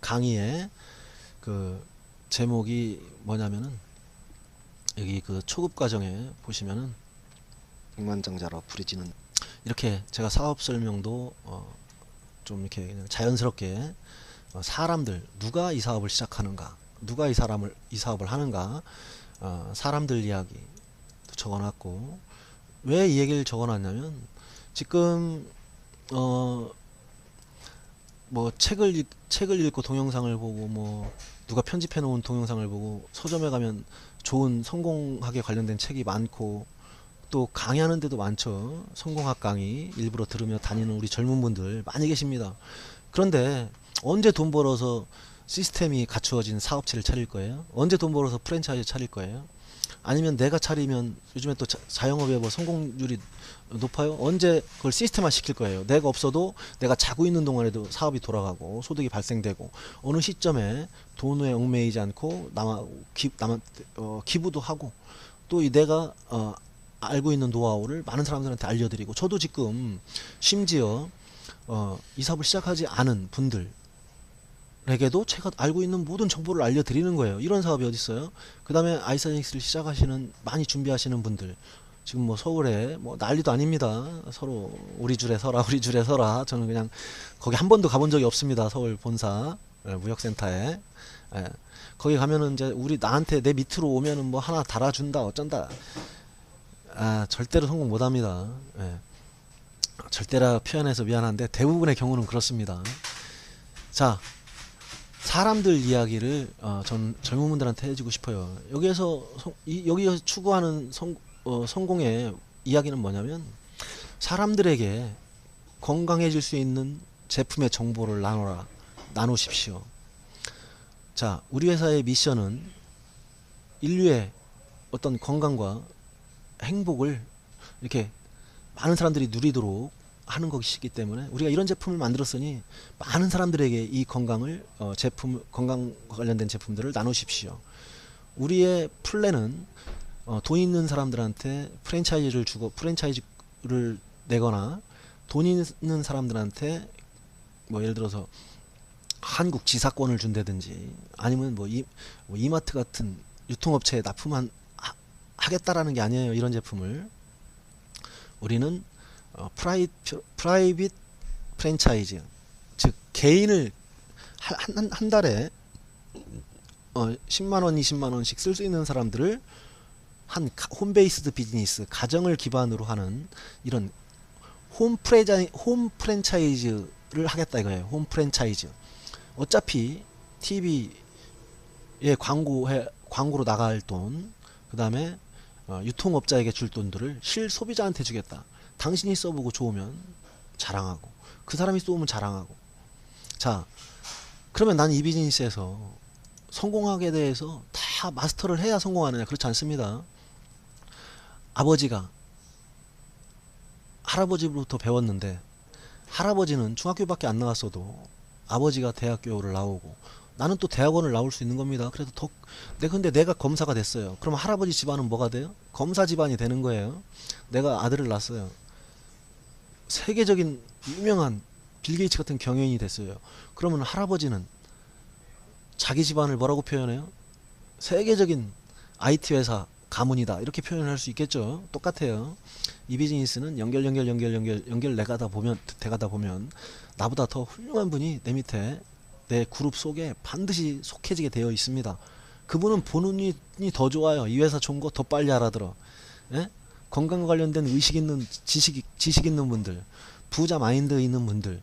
강의에 그 제목이 뭐냐면은 여기 그 초급 과정에 보시면은 백만장자라 부르지는 이렇게 제가 사업 설명도 좀 이렇게 그냥 자연스럽게 사람들 누가 이 사업을 시작하는가 누가 이 사업을 하는가 사람들 이야기 적어놨고 왜 이 얘기를 적어놨냐면 지금 뭐 책을 읽고 동영상을 보고 뭐 누가 편집해 놓은 동영상을 보고 서점에 가면 좋은 성공학에 관련된 책이 많고 또 강의하는 데도 많죠. 성공학 강의 일부러 들으며 다니는 우리 젊은 분들 많이 계십니다. 그런데 언제 돈 벌어서 시스템이 갖추어진 사업체를 차릴 거예요? 언제 돈 벌어서 프랜차이즈 차릴 거예요? 아니면 내가 차리면 요즘에 또 자영업에 뭐 성공률이 높아요? 언제 그걸 시스템화 시킬 거예요? 내가 없어도 내가 자고 있는 동안에도 사업이 돌아가고 소득이 발생되고 어느 시점에 돈에 얽매이지 않고 남한테 기부도 하고 또 이 내가 알고 있는 노하우를 많은 사람들한테 알려드리고 저도 지금 심지어 이 사업을 시작하지 않은 분들 에게도 제가 알고 있는 모든 정보를 알려드리는 거예요. 이런 사업이 어디 있어요? 그 다음에 아이사닉스를 시작하시는 많이 준비하시는 분들 지금 뭐 서울에 뭐 난리도 아닙니다. 서로 우리 줄에 서라 우리 줄에 서라. 저는 그냥 거기 한 번도 가본 적이 없습니다. 서울 본사 무역센터에 거기 가면은 이제 나한테 내 밑으로 오면은 뭐 하나 달아준다 어쩐다 절대로 성공 못합니다. 절대라 표현해서 미안한데 대부분의 경우는 그렇습니다. 자, 사람들 이야기를 전 젊은 분들한테 해주고 싶어요. 여기에서 추구하는 성공의 이야기는 뭐냐면 사람들에게 건강해질 수 있는 제품의 정보를 나누십시오. 자, 우리 회사의 미션은 인류의 어떤 건강과 행복을 이렇게 많은 사람들이 누리도록 하는 것이기 때문에 우리가 이런 제품을 만들었으니 많은 사람들에게 이 건강 관련된 제품들을 나누십시오. 우리의 플랜은 돈 있는 사람들한테 프랜차이즈를 내거나 돈 있는 사람들한테 뭐 예를 들어서 한국 지사권을 준다든지 아니면 뭐 이마트 같은 유통업체에 하겠다라는 게 아니에요. 이런 제품을 우리는 프라이빗 프랜차이즈, 즉 개인을 한 달에 10만원 20만원씩 쓸 수 있는 사람들을 한 홈베이스드 비즈니스, 가정을 기반으로 하는 이런 홈 프랜차이즈를 하겠다 이거예요. 홈 프랜차이즈. 어차피 TV에 광고로 나갈 돈, 그 다음에 유통업자에게 줄 돈들을 실소비자한테 주겠다. 당신이 써보고 좋으면 자랑하고 그 사람이 쏘면 자랑하고. 자, 그러면 난 이 비즈니스에서 성공하게 대해서 다 마스터를 해야 성공하느냐? 그렇지 않습니다. 아버지가 할아버지로부터 배웠는데 할아버지는 중학교밖에 안 나왔어도 아버지가 대학교를 나오고 나는 또 대학원을 나올 수 있는 겁니다. 그래도 근데 내가 검사가 됐어요. 그럼 할아버지 집안은 뭐가 돼요? 검사 집안이 되는 거예요. 내가 아들을 낳았어요. 세계적인 유명한 빌 게이츠 같은 경영인이 됐어요. 그러면 할아버지는 자기 집안을 뭐라고 표현해요? 세계적인 IT 회사 가문이다. 이렇게 표현할 수 있겠죠. 똑같아요. 이 비즈니스는 연결 돼가다 보면 나보다 더 훌륭한 분이 내 밑에 내 그룹 속에 반드시 속해지게 되어 있습니다. 그분은 본인이 더 좋아요. 이 회사 좋은 거 더 빨리 알아들어. 예? 건강 관련된 의식 있는 지식 있는 분들, 부자 마인드 있는 분들,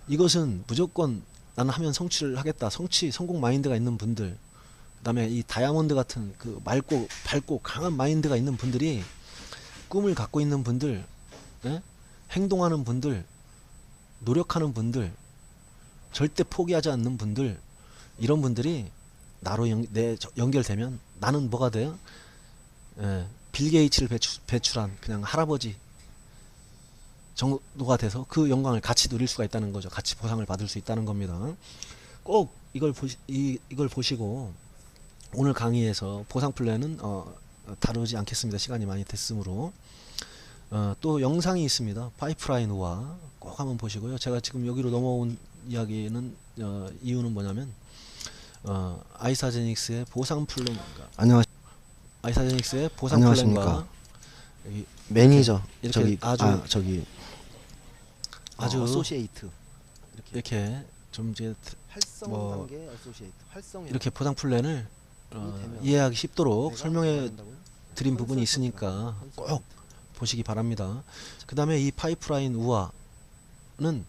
이것은 무조건 나는 하면 성취를 하겠다. 성공 마인드가 있는 분들, 그 다음에 이 다이아몬드 같은 그 밝고 강한 마인드가 있는 분들이, 꿈을 갖고 있는 분들, 예? 행동하는 분들, 노력하는 분들, 절대 포기하지 않는 분들, 이런 분들이 나로 연결되면 나는 뭐가 돼요? 예, 빌 게이츠를 배출한 그냥 할아버지 정도가 돼서 그 영광을 같이 누릴 수가 있다는 거죠. 같이 보상을 받을 수 있다는 겁니다. 꼭 이걸 보시고 오늘 강의에서 보상 플랜은 다루지 않겠습니다. 시간이 많이 됐으므로. 또 영상이 있습니다. 파이프라인 우화 꼭 한번 보시고요. 제가 지금 여기로 넘어온 이야기는 이유는 뭐냐면 아이사제닉스의 보상 플랜, 아이사제닉스의 보상 플랜과 매니저 이렇게 아주 어소시에이트 이렇게 좀 이제 활성 단계 어소시에이트 활성 이렇게 보상 플랜을 이해하기 쉽도록 설명해 드린 부분이 있으니까 꼭 보시기 바랍니다. 그 다음에 이 파이프라인 우화는,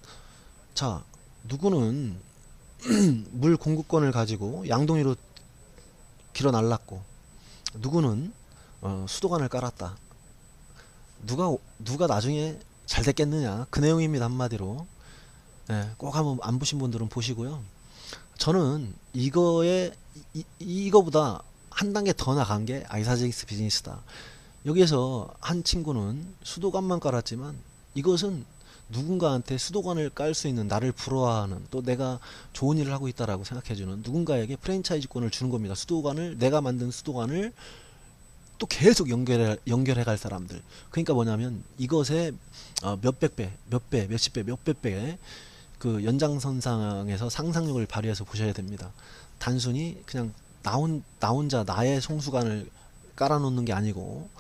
자, 누구는 물 공급권을 가지고 양동이로 길어 날랐고, 누구는 수도관을 깔았다. 누가 나중에 잘 됐겠느냐, 그 내용입니다. 한마디로. 네, 꼭 한번 안 보신 분들은 보시고요. 저는 이거보다 한 단계 더 나간 게 아이사제닉스 비즈니스다. 여기에서 한 친구는 수도관만 깔았지만 이것은 누군가한테 수도관을 깔 수 있는, 나를 부러워하는, 또 내가 좋은 일을 하고 있다라고 생각해주는 누군가에게 프랜차이즈권을 주는 겁니다. 내가 만든 수도관을 또 계속 연결해 갈 사람들. 그러니까 뭐냐면 이것에 몇십 배, 몇백 배의 그 연장선상에서 상상력을 발휘해서 보셔야 됩니다. 단순히 그냥 나 혼자 나의 송수관을 깔아놓는 게 아니고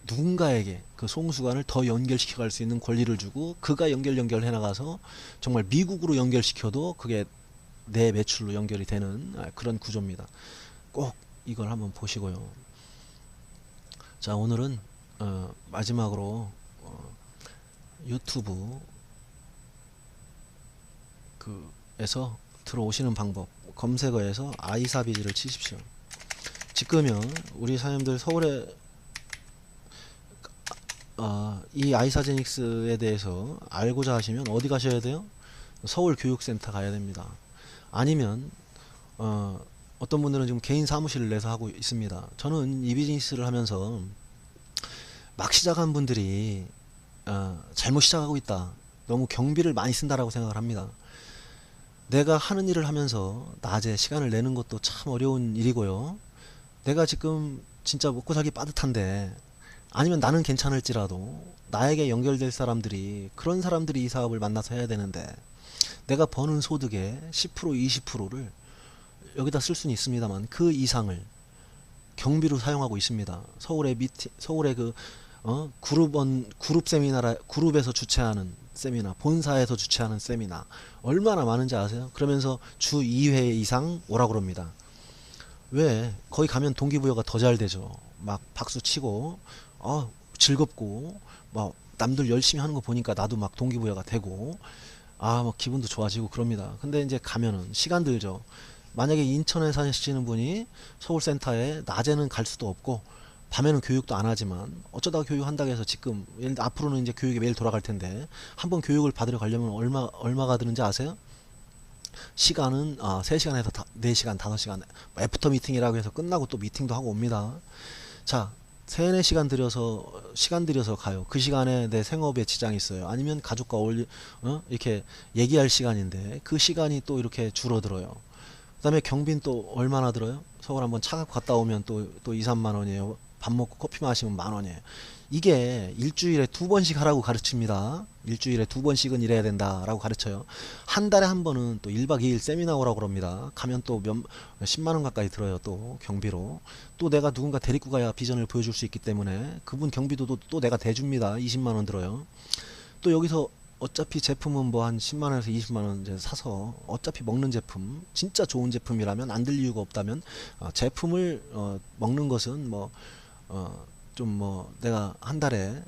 누군가에게 그 송수관을 더 연결시켜 갈 수 있는 권리를 주고, 그가 연결해 나가서 정말 미국으로 연결시켜도 그게 내 매출로 연결이 되는 그런 구조입니다. 꼭 이걸 한번 보시고요. 자, 오늘은 마지막으로 유튜브 에서 들어오시는 방법, 검색어에서 아이사비즈를 치십시오. 지금요 우리 사장님들 서울에 이 아이사제닉스에 대해서 알고자 하시면 어디 가셔야 돼요? 서울교육센터 가야 됩니다. 아니면 어떤 분들은 지금 개인 사무실을 내서 하고 있습니다. 저는 이 비즈니스를 하면서 막 시작한 분들이 잘못 시작하고 있다, 너무 경비를 많이 쓴다라고 생각을 합니다. 내가 하는 일을 하면서 낮에 시간을 내는 것도 참 어려운 일이고요. 내가 지금 진짜 먹고 살기 빠듯한데, 아니면 나는 괜찮을지라도 나에게 연결될 사람들이, 그런 사람들이 이 사업을 만나서 해야 되는데, 내가 버는 소득의 10% 20%를 여기다 쓸 수는 있습니다만 그 이상을 경비로 사용하고 있습니다. 서울의 그룹 세미나라, 그룹에서 주최하는 세미나, 본사에서 주최하는 세미나 얼마나 많은지 아세요? 그러면서 주 2회 이상 오라고 그럽니다. 왜? 거기 가면 동기부여가 더 잘 되죠. 막 박수 치고 즐겁고 막 남들 열심히 하는 거 보니까 나도 막 동기부여가 되고 막 기분도 좋아지고 그럽니다. 근데 이제 가면은 시간 들죠. 만약에 인천에 사시는 분이 서울센터에 낮에는 갈 수도 없고 밤에는 교육도 안 하지만 어쩌다가 교육한다고 해서 지금 앞으로는 이제 교육이 매일 돌아갈 텐데 한번 교육을 받으러 가려면 얼마가 드는지 아세요? 시간은 3시간에서 4시간 5시간 애프터 미팅이라고 해서 끝나고 또 미팅도 하고 옵니다. 자, 3, 4시간 들여서 가요. 그 시간에 내 생업에 지장이 있어요. 아니면 가족과 이렇게 얘기할 시간인데 그 시간이 또 이렇게 줄어들어요. 그 다음에 경비는 또 얼마나 들어요? 서울 한번 차 갖고 갔다 오면 또 2, 3만 원이에요. 밥 먹고 커피 마시면 만 원이에요. 이게 일주일에 2번씩 하라고 가르칩니다. 일주일에 2번씩은 일해야 된다라고 가르쳐요. 한 달에 한 번은 또 1박 2일 세미나 오라고 그럽니다. 가면 또 10만 원 가까이 들어요. 또 경비로. 또 내가 누군가 데리고 가야 비전을 보여줄 수 있기 때문에 그분 경비도 또 내가 대줍니다. 20만 원 들어요. 또 여기서 어차피 제품은 뭐 한 10만 원에서 20만 원 이제 사서 어차피 먹는 제품, 진짜 좋은 제품이라면 안 들 이유가 없다면 제품을 먹는 것은 내가 한 달에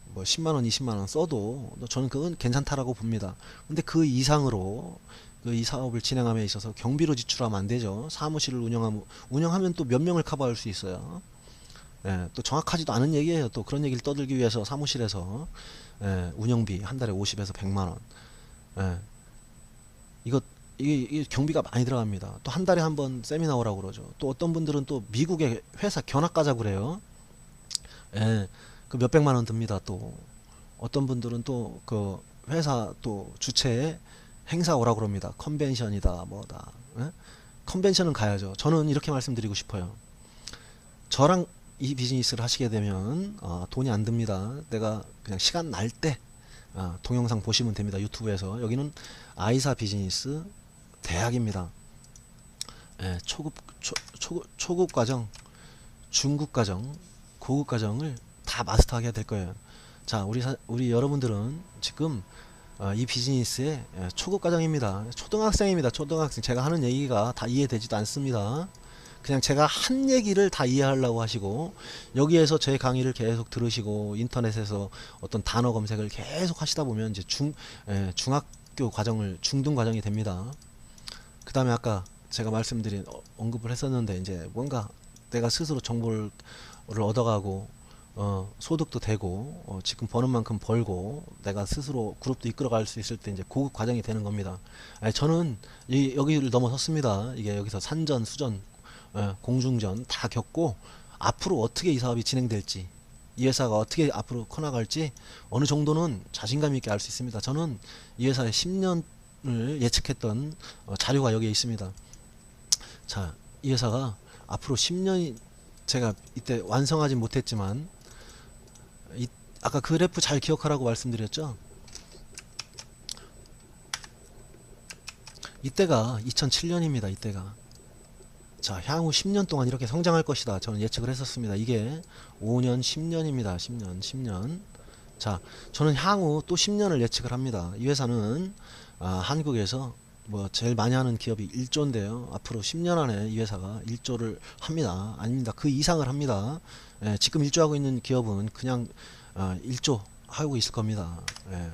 뭐 10만원 20만원 써도 저는 그건 괜찮다라고 봅니다. 근데 그 이상으로 이 사업을 진행함에 있어서 경비로 지출하면 안 되죠. 사무실을 운영하면 또 몇 명을 커버할 수 있어요. 또 정확하지도 않은 얘기예요. 또 그런 얘기를 떠들기 위해서 사무실에서 운영비 한 달에 50에서 100만원, 이게 경비가 많이 들어갑니다. 또 한 달에 한 번 세미나 오라고 그러죠. 또 어떤 분들은 또 미국에 회사 견학 가자고 그래요. 그 몇백만 원 듭니다. 또 어떤 분들은 또 그 회사 또 주최에 행사 오라고 그럽니다. 컨벤션이다 뭐다. 컨벤션은 가야죠. 저는 이렇게 말씀드리고 싶어요. 저랑 이 비즈니스를 하시게 되면 돈이 안 듭니다. 내가 그냥 시간 날 때 동영상 보시면 됩니다. 유튜브에서. 여기는 아이사 비즈니스 대학입니다. 초급 과정, 중급 과정, 고급 과정을 다 마스터하게 될 거예요. 자, 우리 여러분들은 지금 이 비즈니스의 초급 과정입니다. 초등학생입니다. 초등학생. 제가 하는 얘기가 다 이해되지도 않습니다. 그냥 제가 한 얘기를 다 이해하려고 하시고 여기에서 제 강의를 계속 들으시고 인터넷에서 어떤 단어 검색을 계속 하시다 보면 이제 중학교 과정을 중등 과정이 됩니다. 그 다음에 아까 제가 말씀드린 언급을 했었는데 이제 뭔가 내가 스스로 정보를 얻어가고 소득도 되고 지금 버는 만큼 벌고 내가 스스로 그룹도 이끌어갈 수 있을 때 이제 고급 과정이 되는 겁니다. 저는 여기를 넘어섰습니다. 이게 여기서 산전 수전 공중전 다 겪고 앞으로 어떻게 이 사업이 진행될지, 이 회사가 어떻게 앞으로 커나갈지 어느 정도는 자신감 있게 알 수 있습니다. 저는 이 회사의 10년을 예측했던 자료가 여기에 있습니다. 자, 이 회사가 앞으로 10년이, 제가 이때 완성하지 못했지만 아까 그래프 잘 기억하라고 말씀드렸죠. 이때가 2007년입니다. 이때가. 자, 향후 10년 동안 이렇게 성장할 것이다. 저는 예측을 했었습니다. 이게 5년, 10년입니다. 10년. 자, 저는 향후 또 10년을 예측을 합니다. 이 회사는 한국에서 제일 많이 하는 기업이 1조인데요. 앞으로 10년 안에 이 회사가 1조를 합니다. 아닙니다. 그 이상을 합니다. 지금 1조 하고 있는 기업은 그냥 1조 하고 있을 겁니다. 예.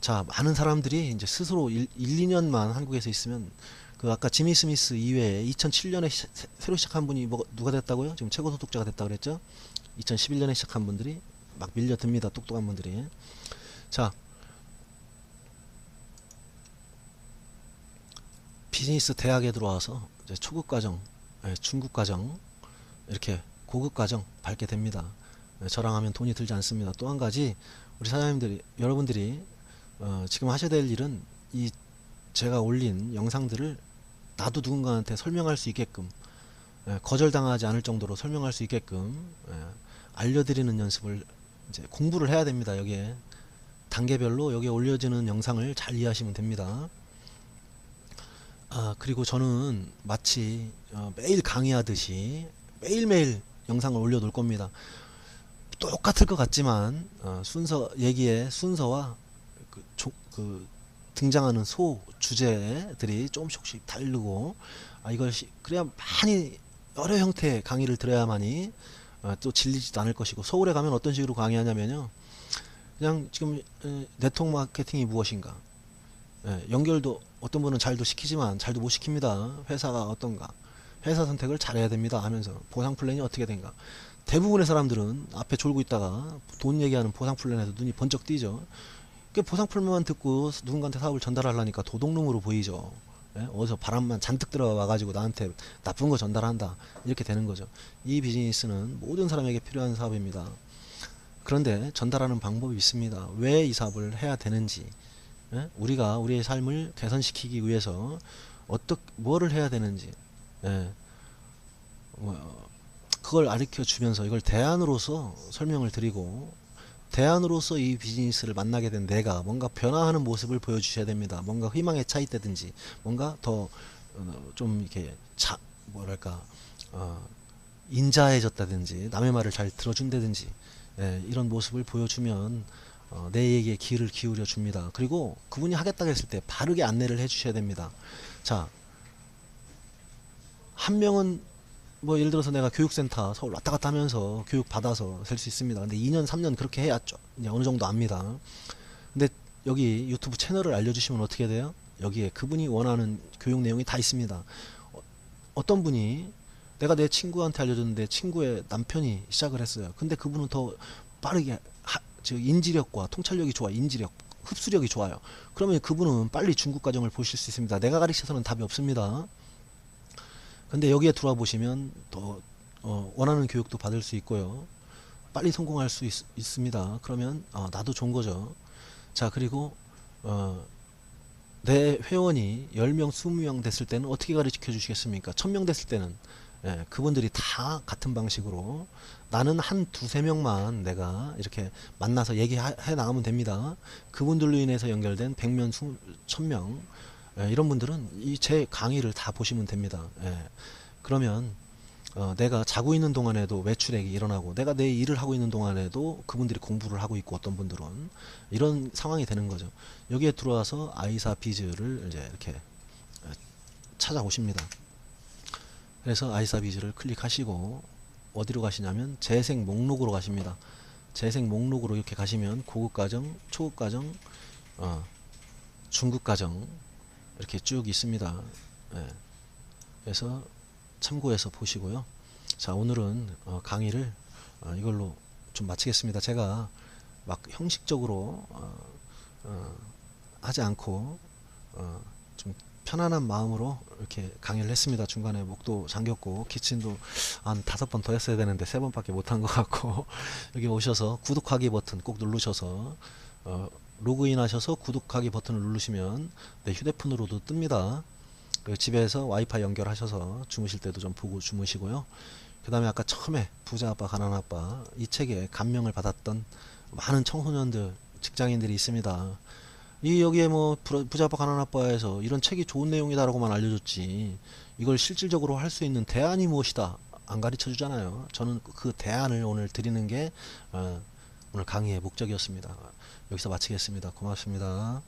자, 많은 사람들이 이제 스스로 2년만 한국에서 있으면 그 아까 지미 스미스 이외에 2007년에 새로 시작한 분이 뭐 누가 됐다고요? 지금 최고 소득자가 됐다고 그랬죠? 2011년에 시작한 분들이 막 밀려듭니다. 똑똑한 분들이. 자, 비즈니스 대학에 들어와서 이제 초급 과정, 중급 과정, 이렇게 고급 과정 밟게 됩니다. 저랑 하면 돈이 들지 않습니다. 또 한 가지 우리 사장님들이 여러분들이 지금 하셔야 될 일은 이 제가 올린 영상들을 나도 누군가한테 설명할 수 있게끔 거절당하지 않을 정도로 설명할 수 있게끔 알려드리는 연습을 이제 공부를 해야 됩니다. 여기에 단계별로 여기에 올려지는 영상을 잘 이해하시면 됩니다. 그리고 저는 마치 매일 강의하듯이 매일매일 영상을 올려놓을 겁니다. 똑같을 것 같지만 얘기의 순서와 그 등장하는 소 주제들이 조금씩 다르고 이걸 그래야 많이 여러 형태의 강의를 들어야만이 또 질리지도 않을 것이고, 서울에 가면 어떤 식으로 강의하냐면요, 그냥 지금 네트워크 마케팅이 무엇인가, 연결도 어떤 분은 잘도 시키지만 잘도 못 시킵니다. 회사가 어떤가, 회사 선택을 잘해야 됩니다 하면서 보상 플랜이 어떻게 된가. 대부분의 사람들은 앞에 졸고 있다가 돈 얘기하는 보상 플랜에서 눈이 번쩍 띄죠. 그 보상 플랜만 듣고 누군가한테 사업을 전달하려니까 도둑놈으로 보이죠. 어디서 바람만 잔뜩 들어와가지고 나한테 나쁜 거 전달한다, 이렇게 되는 거죠. 이 비즈니스는 모든 사람에게 필요한 사업입니다. 그런데 전달하는 방법이 있습니다. 왜 이 사업을 해야 되는지, 우리가 우리의 삶을 개선시키기 위해서 뭐를 해야 되는지, 그걸 가르쳐 주면서 이걸 대안으로서 설명을 드리고, 대안으로서 이 비즈니스를 만나게 된 내가 뭔가 변화하는 모습을 보여주셔야 됩니다. 뭔가 희망에 차 있다든지, 뭔가 더 좀 이렇게 뭐랄까 인자해졌다든지, 남의 말을 잘 들어준다든지, 이런 모습을 보여주면 내 얘기에 귀를 기울여 줍니다. 그리고 그분이 하겠다고 했을 때 바르게 안내를 해 주셔야 됩니다. 자, 한 명은 뭐 예를 들어서 내가 교육센터 서울 왔다 갔다 하면서 교육 받아서 살 수 있습니다. 근데 2년 3년 그렇게 해야 이제 어느 정도 압니다. 근데 여기 유튜브 채널을 알려주시면 어떻게 돼요? 여기에 그분이 원하는 교육 내용이 다 있습니다. 어떤 분이 내가 내 친구한테 알려줬는데 친구의 남편이 시작을 했어요. 근데 그분은 더 빠르게 즉 인지력과 통찰력이 좋아, 인지력, 흡수력이 좋아요. 그러면 그분은 빨리 중급 과정을 보실 수 있습니다. 내가 가르쳐서는 답이 없습니다. 근데 여기에 들어와 보시면 더 원하는 교육도 받을 수 있고요, 빨리 성공할 수 있습니다. 그러면 나도 좋은 거죠. 자, 그리고 내 회원이 10명 20명 됐을 때는 어떻게 가르쳐 주시겠습니까? 1000명 됐을 때는 그분들이 다 같은 방식으로, 나는 한 두세 명만 내가 이렇게 만나서 얘기해 나가면 됩니다. 그분들로 인해서 연결된 100명 1000명, 이런 분들은 이 제 강의를 다 보시면 됩니다. 그러면 내가 자고 있는 동안에도 매출액이 일어나고, 내가 내 일을 하고 있는 동안에도 그분들이 공부를 하고 있고, 어떤 분들은 이런 상황이 되는 거죠. 여기에 들어와서 아이사 비즈를 이제 이렇게 찾아오십니다. 그래서 아이사 비즈를 클릭하시고 어디로 가시냐면 재생 목록으로 가십니다. 재생 목록으로 이렇게 가시면 고급 과정, 초급 과정, 중급 과정 이렇게 쭉 있습니다. 그래서 참고해서 보시고요. 자, 오늘은 강의를 이걸로 좀 마치겠습니다. 제가 막 형식적으로 하지 않고 좀 편안한 마음으로 이렇게 강의를 했습니다. 중간에 목도 잠겼고 기침도 한 5번 더 했어야 되는데 3번밖에 못한 것 같고, 여기 오셔서 구독하기 버튼 꼭 누르셔서 로그인 하셔서 구독하기 버튼을 누르시면 내 휴대폰으로도 뜹니다. 그리고 집에서 와이파이 연결하셔서 주무실 때도 좀 보고 주무시고요. 그 다음에 아까 처음에 부자 아빠 가난 아빠, 이 책에 감명을 받았던 많은 청소년들, 직장인들이 있습니다. 여기에 뭐 부자 아빠 가난 아빠에서 이런 책이 좋은 내용이다라고만 알려줬지, 이걸 실질적으로 할 수 있는 대안이 무엇이다 안 가르쳐 주잖아요. 저는 그 대안을 오늘 드리는 게 오늘 강의의 목적이었습니다. 여기서 마치겠습니다. 고맙습니다.